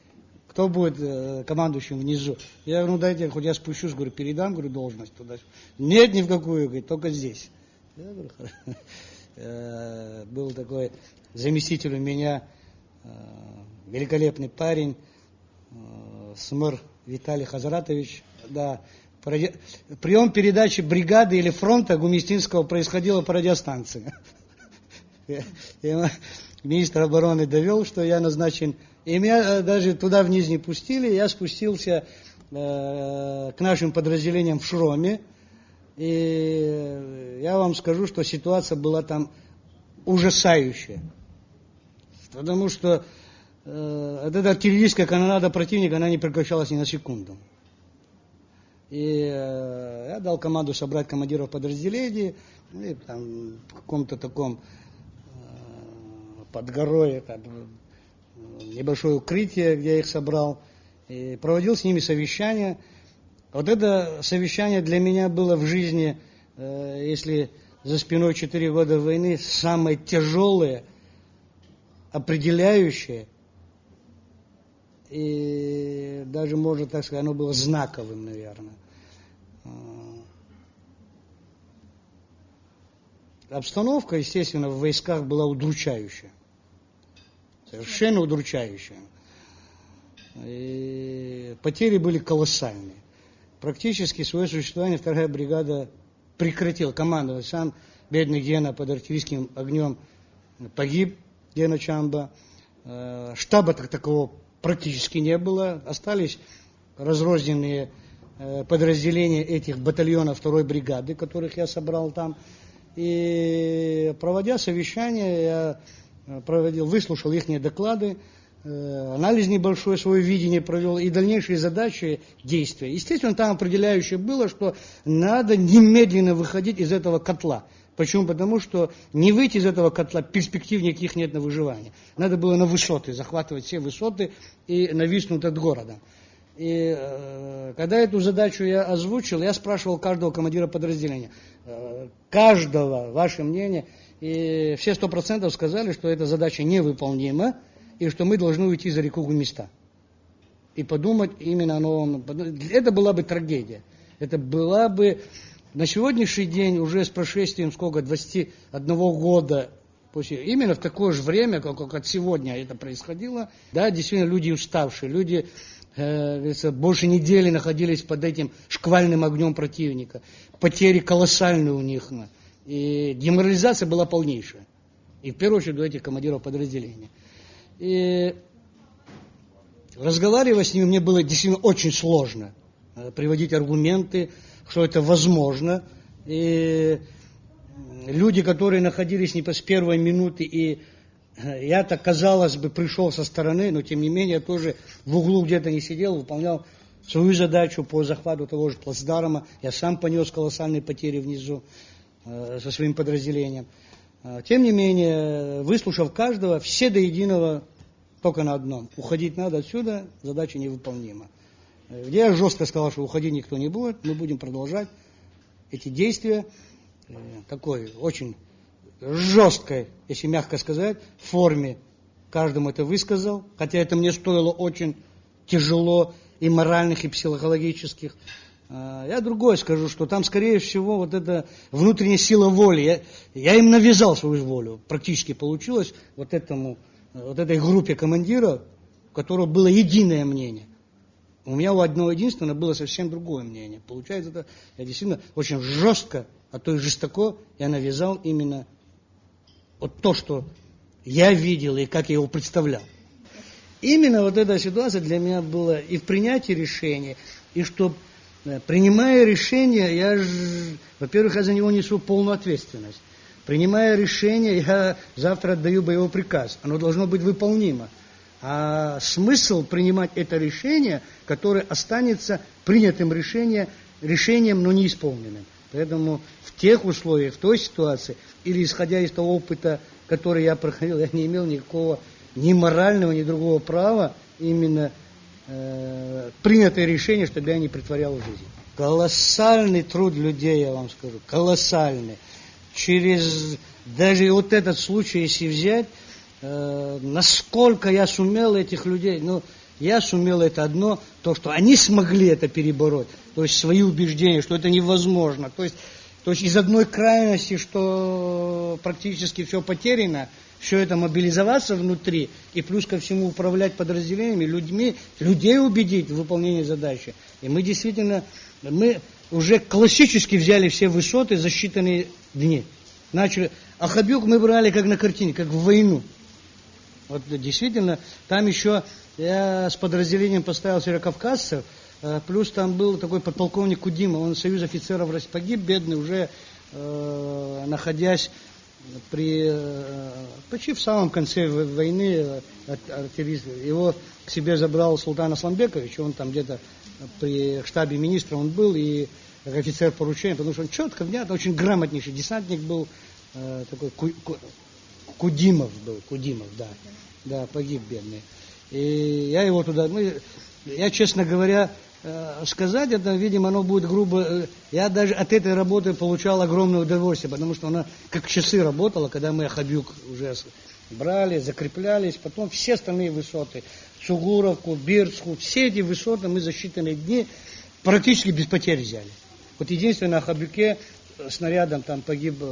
Кто будет командующим внизу? Я говорю, ну дайте, хоть я спущусь, говорю, передам, говорю, должность туда. Нет, ни в какую, говорит, только здесь. Я говорю, был такой заместитель у меня, великолепный парень, Смыр Виталий Хазаратович, да. Прием передачи бригады или фронта Гумистинского происходило по радиостанции. Министр обороны довел, что я назначен. И меня даже туда вниз не пустили. Я спустился к нашим подразделениям в Шроме. И я вам скажу, что ситуация была там ужасающая. Потому что эта артиллерийская канонада противника, она не прекращалась ни на секунду. И я дал команду собрать командиров подразделений, и там в каком-то таком под горой, там, небольшое укрытие, где я их собрал, и проводил с ними совещание. Вот это совещание для меня было в жизни, если за спиной 4 года войны, самое тяжелое, определяющее, и даже, можно так сказать, оно было знаковым, наверное. Обстановка, естественно, в войсках была удручающая. Совершенно удручающая. И потери были колоссальные. Практически свое существование 2-я бригада прекратила. Командовать сам бедный Гена под артиллерийским огнем погиб, Гена Чамба. Штаба такого практически не было. Остались разрозненные подразделения этих батальонов 2-й бригады, которых я собрал там. И проводя совещание, я выслушал их доклады, анализ небольшой, свое видение провел и дальнейшие задачи, действия. Естественно, там определяющее было, что надо немедленно выходить из этого котла. Почему? Потому что не выйти из этого котла, перспектив никаких нет на выживание. Надо было на высоты, захватывать все высоты и нависнуть над городом. И когда эту задачу я озвучил, я спрашивал каждого командира подразделения, каждого, ваше мнение, и все 100% сказали, что эта задача невыполнима, и что мы должны уйти за реку Гумиста. И подумать именно о новом. Это была бы трагедия. Это была бы на сегодняшний день, уже с прошествием 21 года, именно в такое же время, как от сегодня это происходило, да, действительно люди уставшие, люди больше недели находились под этим шквальным огнем противника. Потери колоссальные у них. И деморализация была полнейшая. И в первую очередь у этих командиров подразделений. И разговаривать с ними мне было действительно очень сложно. Приводить аргументы, что это возможно. И люди, которые находились не с первой минуты, и я так, казалось бы, пришел со стороны, но тем не менее я тоже в углу где-то не сидел, выполнял свою задачу по захвату того же плацдарма. Я сам понес колоссальные потери внизу со своим подразделением. Тем не менее, выслушав каждого, все до единого только на одном. Уходить надо отсюда, задача невыполнима. Где я жестко сказал, что уходить никто не будет, мы будем продолжать эти действия такой очень жесткой, если мягко сказать, форме. Каждому это высказал, хотя это мне стоило очень тяжело и моральных, и психологических. Я другое скажу, что там, скорее всего, вот эта внутренняя сила воли. Я им навязал свою волю. Практически получилось вот этой группе командиров, у которого было единое мнение. У меня у одного единственного было совсем другое мнение. Получается, это я действительно очень жестко, а то и жестоко я навязал именно вот то, что я видел и как я его представлял. Именно вот эта ситуация для меня была и в принятии решения, и что, принимая решение, во-первых, я за него несу полную ответственность. Принимая решение, я завтра отдаю боевой приказ. Оно должно быть выполнимо. А смысл принимать это решение, которое останется принятым решением, но не исполненным. Поэтому в тех условиях, в той ситуации, или исходя из того опыта, который я проходил, я не имел никакого ни морального, ни другого права именно принятое решение, чтобы я не притворял в жизнь. Колоссальный труд людей, я вам скажу, колоссальный. Через даже вот этот случай, если взять, насколько я сумел этих людей, я сумел это одно, то, что они смогли это перебороть, то есть свои убеждения, что это невозможно. То есть из одной крайности, что практически все потеряно, все это мобилизоваться внутри, и плюс ко всему управлять подразделениями, людей убедить в выполнении задачи. И мы действительно, мы уже классически взяли все высоты за считанные дни. Начали. А Хабюк мы брали как на картине, как в войну. Вот действительно, там еще я с подразделением поставил северокавказцев, плюс там был такой подполковник Кудима, он союз офицеров погиб, бедный, уже находясь почти в самом конце войны, артиллерист, его к себе забрал Султан Асламбекович, он там где-то при штабе министра он был, и как офицер поручения, потому что он четко, внятно, очень грамотнейший десантник был, такой Кудимов, да, погиб бедный. И я его туда, я, честно говоря, сказать это, видимо, оно будет грубо. Я даже от этой работы получал огромное удовольствие, потому что она как часы работала, когда мы Хабюк уже брали, закреплялись, потом все остальные высоты, Сугуровку, Бирцку, все эти высоты мы за считанные дни практически без потерь взяли. Вот единственное, на Хабюке снарядом там погиб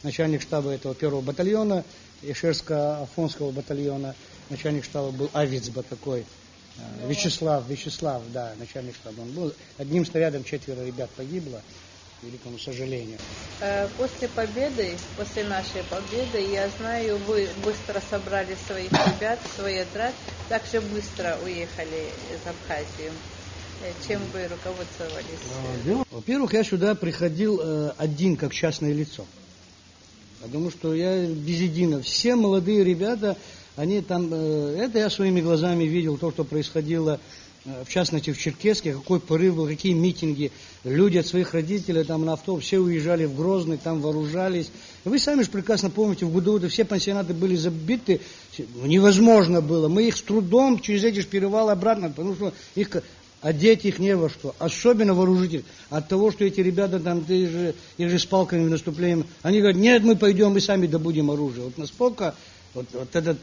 начальник штаба этого первого батальона, Ишерско-Афонского батальона, начальник штаба был Авицба такой, Вячеслав, да, начальник штаба он был. Одним снарядом 4 ребят погибло, к великому сожалению. После нашей победы, я знаю, вы быстро собрали своих ребят, свой отряд, также быстро уехали из Абхазии. Чем вы руководствовались? Во-первых, я сюда приходил один, как частное лицо. Потому что я без единого. Все молодые ребята, они там, это я своими глазами видел, то, что происходило, в частности, в Черкесске, какой порыв был, какие митинги. Люди от своих родителей там на автобус, все уезжали в Грозный, там вооружались. Вы сами же прекрасно помните, в Гудауде все пансионаты были забиты, невозможно было. Мы их с трудом через эти перевалы обратно, потому что их одеть их не во что, особенно вооружитель. От того, что эти ребята там, их же с палками в наступлении, они говорят, нет, мы пойдем и сами добудем оружие. Вот насколько вот этот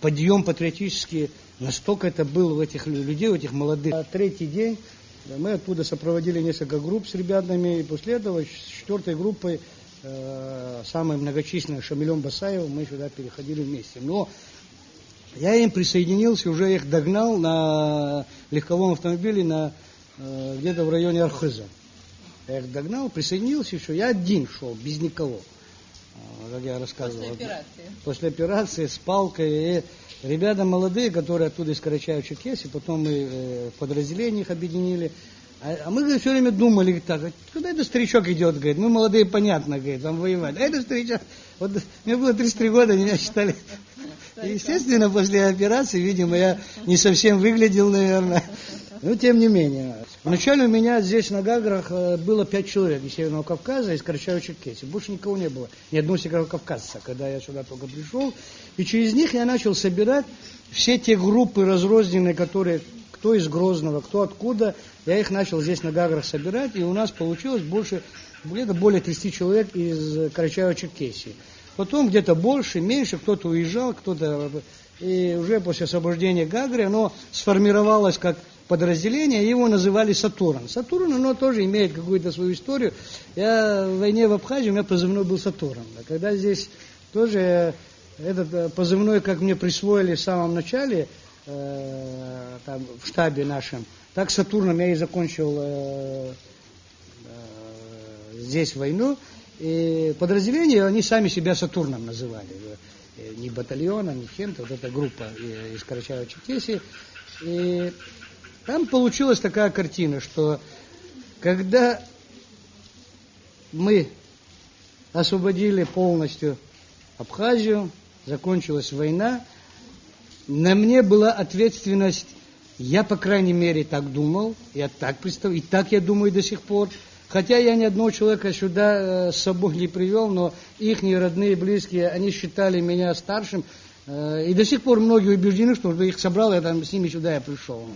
подъем патриотический, настолько это было у этих людей, у этих молодых. А третий день мы оттуда сопроводили несколько групп с ребятами, и после этого с 4-й группой, самой многочисленной, Шамилем Басаевым, мы сюда переходили вместе. Но я им присоединился, уже их догнал на легковом автомобиле где-то в районе Архыза. Я их догнал, присоединился еще, я один шел, без никого. как я рассказывал. После операции с палкой. И ребята молодые, которые оттуда из Карачаево-Черкесии, потом мы в подразделениях объединили. А мы, говорит, все время думали так, куда этот старичок идет, говорит, мы молодые, понятно, говорит, вам воевать. А этот старичок, вот мне было 33 года, меня считали. Естественно, после операции, видимо, я не совсем выглядел, наверное. Но тем не менее. Вначале у меня здесь на Гаграх было 5 человек из Северного Кавказа, из Карачаево-Черкесии. Больше никого не было, ни одного северокавказца, когда я сюда только пришел. И через них я начал собирать все те группы разрозненные, которые, кто из Грозного, кто откуда. Я их начал здесь на Гаграх собирать, и у нас получилось где-то более 30 человек из Карачаево-Черкесии. Потом где-то больше, меньше, кто-то уезжал, кто-то... И уже после освобождения Гагры оно сформировалось как подразделение, его называли Сатурн. Сатурн, оно тоже имеет какую-то свою историю. Я в войне в Абхазии, у меня позывной был Сатурн. А когда здесь тоже этот позывной, как мне присвоили в самом начале, там, в штабе нашем, так Сатурном я и закончил здесь войну. И подразделения, они сами себя Сатурном называли. Ни батальоном, ни кем-то. Вот эта группа из Карачаево-Черкесии. И там получилась такая картина, что когда мы освободили полностью Абхазию, закончилась война, на мне была ответственность, я, по крайней мере, так думал, я так представляю, и так я думаю до сих пор. Хотя я ни одного человека сюда с собой не привел, но их родные, близкие, они считали меня старшим. И до сих пор многие убеждены, что я их собрал, я там с ними сюда я пришел.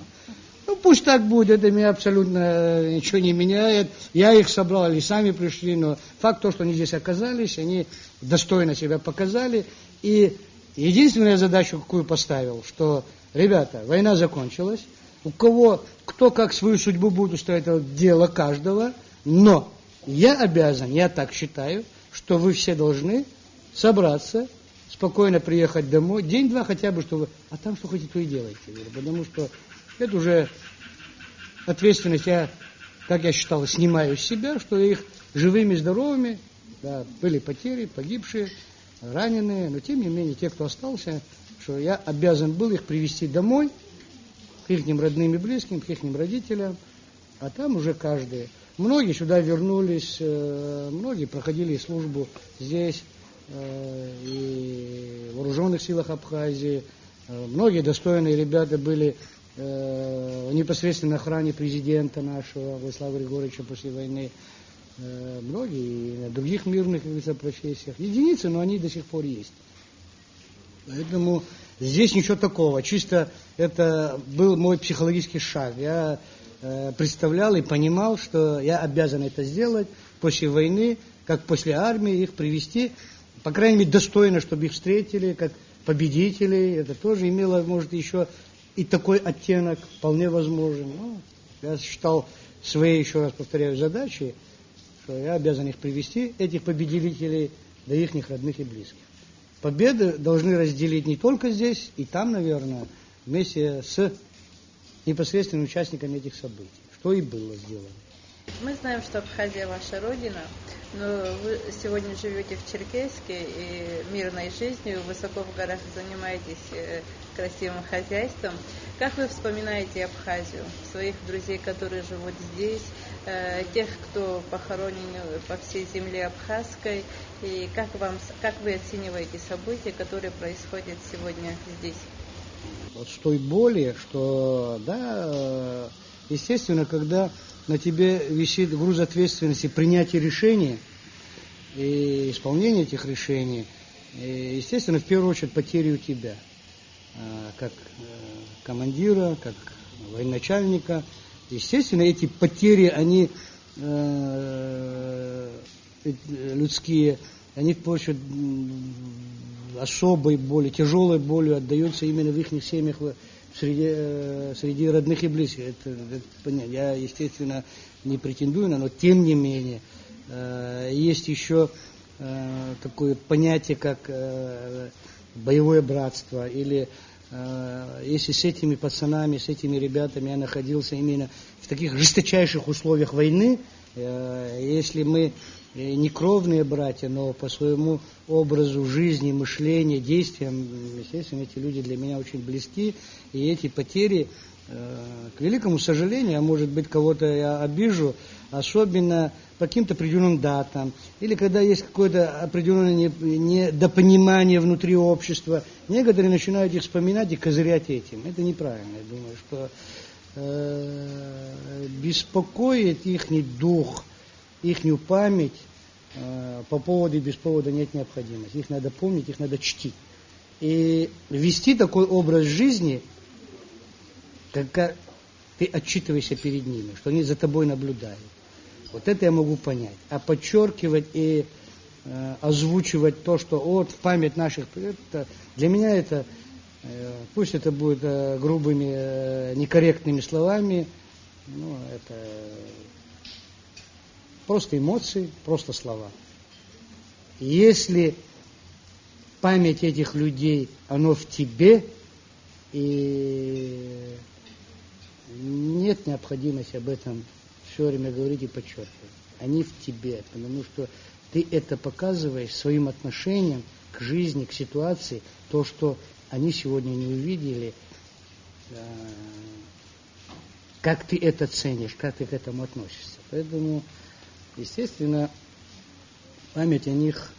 Ну, пусть так будет, это меня абсолютно ничего не меняет. Я их собрал, они сами пришли, но факт то, что они здесь оказались, они достойно себя показали. И единственную задачу, какую поставил, что, ребята, война закончилась, кто как свою судьбу будет устраивать, дело каждого, но я обязан, я так считаю, что вы все должны собраться, спокойно приехать домой, день-два хотя бы, чтобы, а там что хотите, то и делайте. Потому что это уже ответственность, как я считал, снимаю с себя, что их живыми, здоровыми, да, были потери, погибшие, раненые, но тем не менее, те, кто остался, что я обязан был их привезти домой, к их родным и близким, к их родителям, а там уже каждый. Многие сюда вернулись, многие проходили службу здесь, и в вооруженных силах Абхазии. Многие достойные ребята были в непосредственной охране президента нашего, Владислава Григорьевича, после войны. Многие и на других мирных, как говорится, профессиях. Единицы, но они до сих пор есть. Поэтому здесь ничего такого. Чисто это был мой психологический шаг. Я представлял и понимал, что я обязан это сделать после войны, как после армии, их привести, по крайней мере, достойно, чтобы их встретили, как победителей. Это тоже имело, может, еще и такой оттенок, вполне возможен. Но я считал своей, еще раз повторяю, задачей, что я обязан их привести, этих победителей, до их родных и близких. Победы должны разделить не только здесь, и там, наверное, вместе с непосредственными участниками этих событий, что и было сделано. Мы знаем, что Абхазия ваша родина, но вы сегодня живете в Черкесске и мирной жизнью, высоко в горах занимаетесь красивым хозяйством. Как вы вспоминаете Абхазию, своих друзей, которые живут здесь, тех, кто похоронен по всей земле абхазской, и как вы оцениваете события, которые происходят сегодня здесь? Вот с той боли, что, да, естественно, когда на тебе висит груз ответственности принятия решений и исполнения этих решений, и, естественно, в первую очередь потери у тебя, как командира, как военачальника. Естественно, эти потери, они людские, они почву особой боли, тяжелой болью отдаются именно в их семьях, среди родных и близких. Это понятно. Я, естественно, не претендую на, но тем не менее. Есть еще такое понятие, как боевое братство, или если с этими пацанами, с этими ребятами я находился именно в таких жесточайших условиях войны, если мы не кровные братья, но по своему образу жизни, мышления, действиям, естественно, эти люди для меня очень близки, и эти потери, к великому сожалению, а может быть, кого-то я обижу, особенно по каким-то определенным датам, или когда есть какое-то определенное недопонимание внутри общества, некоторые начинают их вспоминать и козырять этим. Это неправильно. Я думаю, что беспокоить ихний дух, ихнюю память по поводу и без повода нет необходимости. Их надо помнить, их надо чтить. И вести такой образ жизни, когда ты отчитываешься перед ними, что они за тобой наблюдают. Вот это я могу понять. А подчеркивать и озвучивать то, что вот в память наших предков, для меня это, пусть это будет грубыми, некорректными словами, но это просто эмоции, просто слова. Если память этих людей, оно в тебе, и нет необходимости об этом все время говорить и подчеркивать. Они в тебе, потому что ты это показываешь своим отношением к жизни, к ситуации, то, что они сегодня не увидели, как ты это ценишь, как ты к этому относишься. Поэтому, естественно, память о них,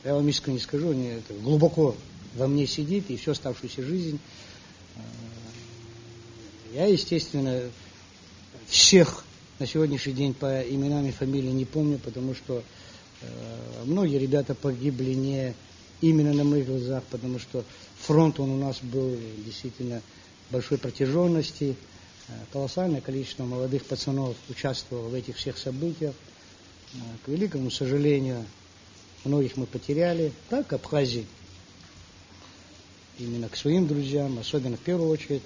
я вам искренне скажу, это глубоко во мне сидит, и всю оставшуюся жизнь я, естественно, всех на сегодняшний день по именам и фамилии не помню, потому что многие ребята погибли не именно на моих глазах, потому что фронт он у нас был действительно большой протяженности, колоссальное количество молодых пацанов участвовало в этих всех событиях. К великому сожалению, многих мы потеряли, так, Абхазии, именно к своим друзьям, особенно в первую очередь.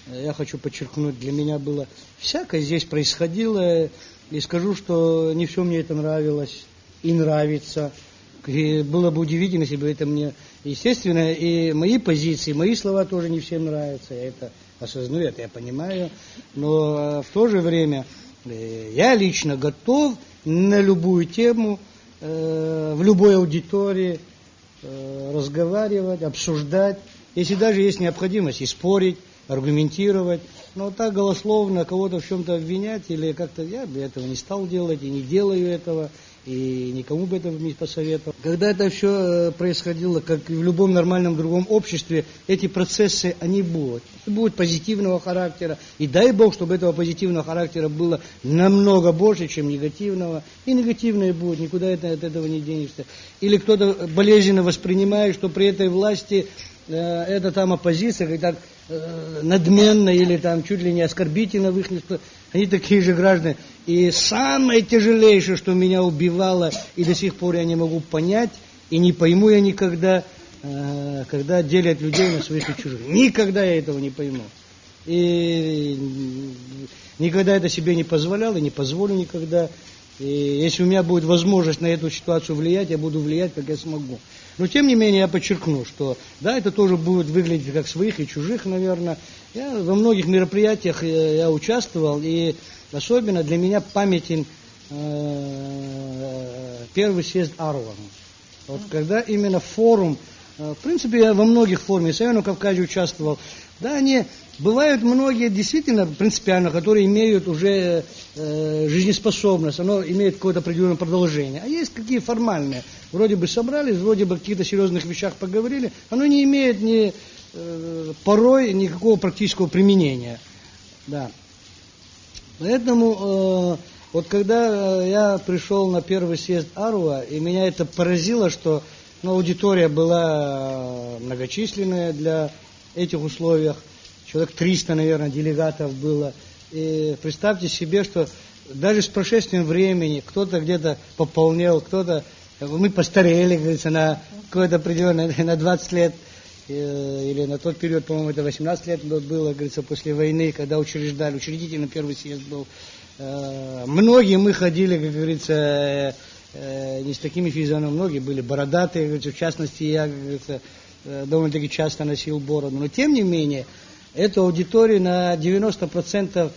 Я хочу подчеркнуть, для меня было всякое здесь происходило, и скажу, что не все мне это нравилось и нравится. И было бы удивительно, если бы это мне... Естественно, и мои позиции, мои слова тоже не всем нравятся, я это осознаю, это я понимаю, но в то же время я лично готов на любую тему, в любой аудитории разговаривать, обсуждать, если даже есть необходимость и спорить, аргументировать, но так голословно кого-то в чем-то обвинять или как-то, я бы этого не стал делать и не делаю этого, и никому бы этого не посоветовал. Когда это все происходило, как и в любом нормальном другом обществе, эти процессы, они будут. Будут позитивного характера, и дай Бог, чтобы этого позитивного характера было намного больше, чем негативного, и негативное будет, никуда от этого не денешься. Или кто-то болезненно воспринимает, что при этой власти это там оппозиция, как так надменно или там чуть ли не оскорбительно в их, они такие же граждане. И самое тяжелейшее, что меня убивало, и до сих пор я не могу понять, и не пойму я никогда, когда делят людей на своих и чужих. Никогда я этого не пойму. И никогда это себе не позволял, и не позволю никогда. И если у меня будет возможность на эту ситуацию влиять, я буду влиять, как я смогу. Но тем не менее я подчеркну, что да, это тоже будет выглядеть как своих и чужих, наверное. Я во многих мероприятиях я участвовал, и особенно для меня памятен первый съезд Арува. Вот когда именно форум, в принципе, я во многих форумах, в Северном Кавказе участвовал, да, они бывают многие действительно принципиально, которые имеют уже жизнеспособность, оно имеет какое-то определенное продолжение. А есть какие формальные, вроде бы собрались, вроде бы о каких-то серьезных вещах поговорили, оно не имеет порой никакого практического применения. Да. Поэтому вот когда я пришел на первый съезд Арува, и меня это поразило, что аудитория была многочисленная для этих условий, человек 300, наверное, делегатов было. И представьте себе, что даже с прошествием времени кто-то где-то пополнел, кто-то, мы постарели, говорится, на какое-то определенное, на 20 лет, или на тот период, по-моему, это 18 лет было, говорится, после войны, когда учредительный первый съезд был. Многие мы ходили, как говорится, не с такими физиономиями, многие были бородатые, говорится, в частности, я, говорится, довольно-таки часто носил бороду. Но, тем не менее, эту аудиторию на 90%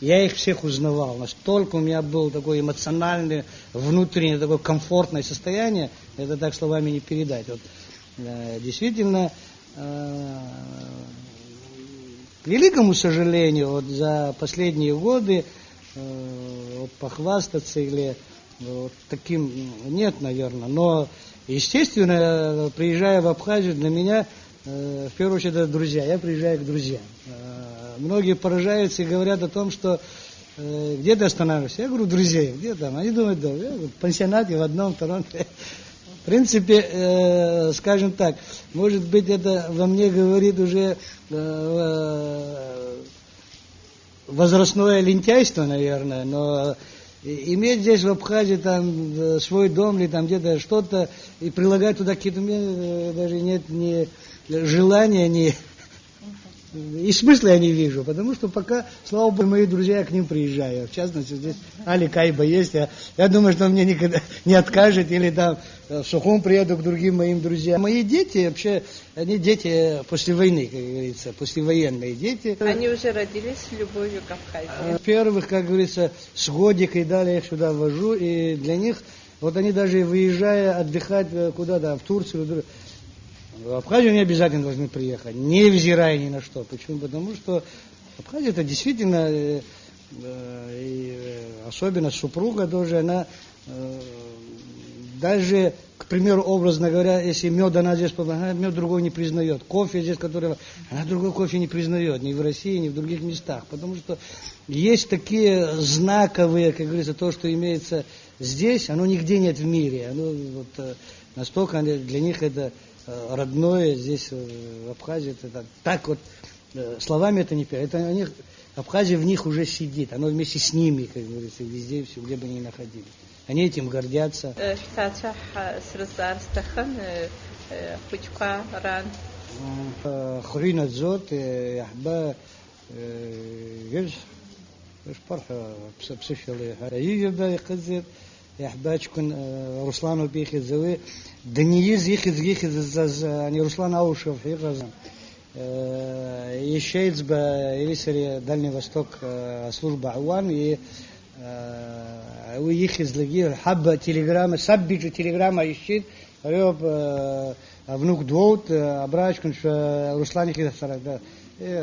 я их всех узнавал. Настолько у меня было такое эмоциональное, внутреннее, такое комфортное состояние, это так словами не передать. Вот, действительно, к великому сожалению, вот за последние годы вот похвастаться или вот таким нет, наверное. Но, естественно, приезжая в Абхазию, для меня, в первую очередь, это друзья. Я приезжаю к друзьям. Многие поражаются и говорят о том, что где ты останавливаешься? Я говорю, друзей, где там? Они думают, да, я в пансионате в одном, втором. В принципе, скажем так, может быть, это во мне говорит уже возрастное лентяйство, наверное, но иметь здесь в Абхазии там свой дом или там где-то что-то и прилагать туда какие-то, у меня даже нет ни желания, ни и смысла я не вижу, потому что пока, слава Богу, мои друзья, я к ним приезжаю. В частности, здесь Али Кайба есть. Я думаю, что он мне никогда не откажет, или там в Сухум приеду к другим моим друзьям. Мои дети, вообще, они дети после войны, как говорится, послевоенные дети. Они уже родились с любовью к Абхазии. Первых, как говорится, с годика и далее я их сюда вожу, и для них, вот они даже выезжая отдыхать куда-то, в Турцию, в Абхазию они обязательно должны приехать, невзирая ни на что. Почему? Потому что Абхазия это действительно, особенно супруга тоже, она даже, к примеру, образно говоря, если мед она здесь помогает, мед другой не признает. Кофе здесь, который она другой кофе не признает, ни в России, ни в других местах. Потому что есть такие знаковые, как говорится, то, что имеется здесь, оно нигде нет в мире. Оно вот, настолько для них это родное здесь, в Абхазии, это так вот, словами это не передать. Это они, Абхазия в них уже сидит, оно вместе с ними, как говорится, везде, все, где бы они ни находились. Они этим гордятся. Хурина дзот, яхба, геш, шпарха, психилы, хараиджа, яхазет, яхбачкун, Руслану бихет зовы. Данииз ехид, они Руслан Аушев, Ещейцба, Ирисари, Дальний Восток, служба АУАН, и ехид злаги, хабба телеграмма, саббиджи телеграмма ищет, внук двоут, абрачкун, Руслан ехид,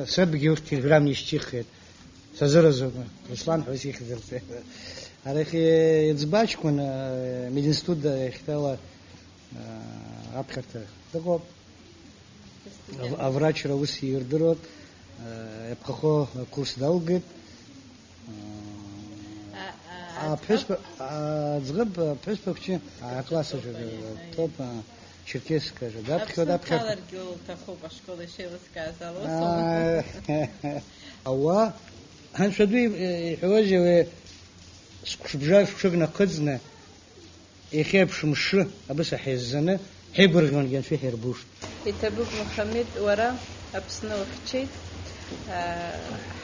саббиджи телеграмм не ищет, сазыразу, Руслан ехид, арахи Ицбачкун, мединстуда, хитала, Абхарта. Такого врач Рауси Юрдерот, Эпхахо курс долгит. Згаб Преспокчи, класса же, топ черкесская же. Да, Абхарта. Тахоба школа еще рассказала. Ауа, Ханшадуи, Хаваджи, Скшбжав Шугна Кадзна, يخيب شمشة أبص حزنة حبرغن جن في حربوش. يتبوك محمد ورا أبسنا وخشيت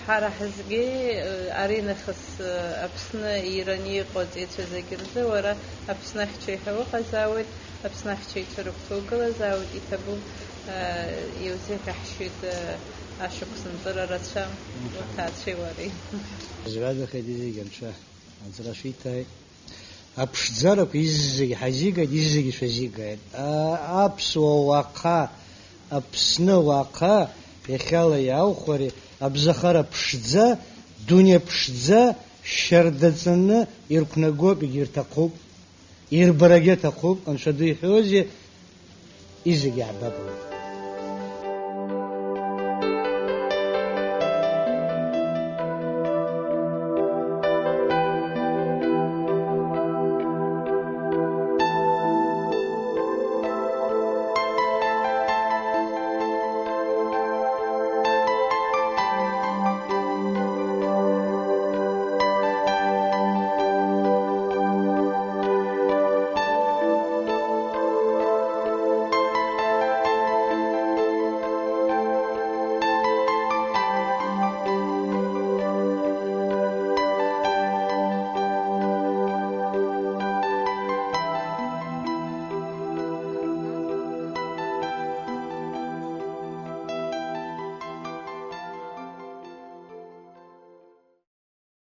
حرحزجي أرينا خس أبسنا إيراني قد يتزجرده ورا أبسنا خشي هوا قزاود أبسنا خشي تروح فوقلا زاود يتبوك يوزيك حشيت أشوف سنتر رتشام وتاتشي وري. زواج خديجي جنشة أنزراشيتاي. Апшдзарак иззиги, хазигает, иззиги шазигает. Апсуа вака, апсна вака, пехала яухари, абзахара пшдза, дуня пшдза, шардацана, иркнагоп, иртакуб, ирбараге такуб, аншаду ихози, иззиги абабу.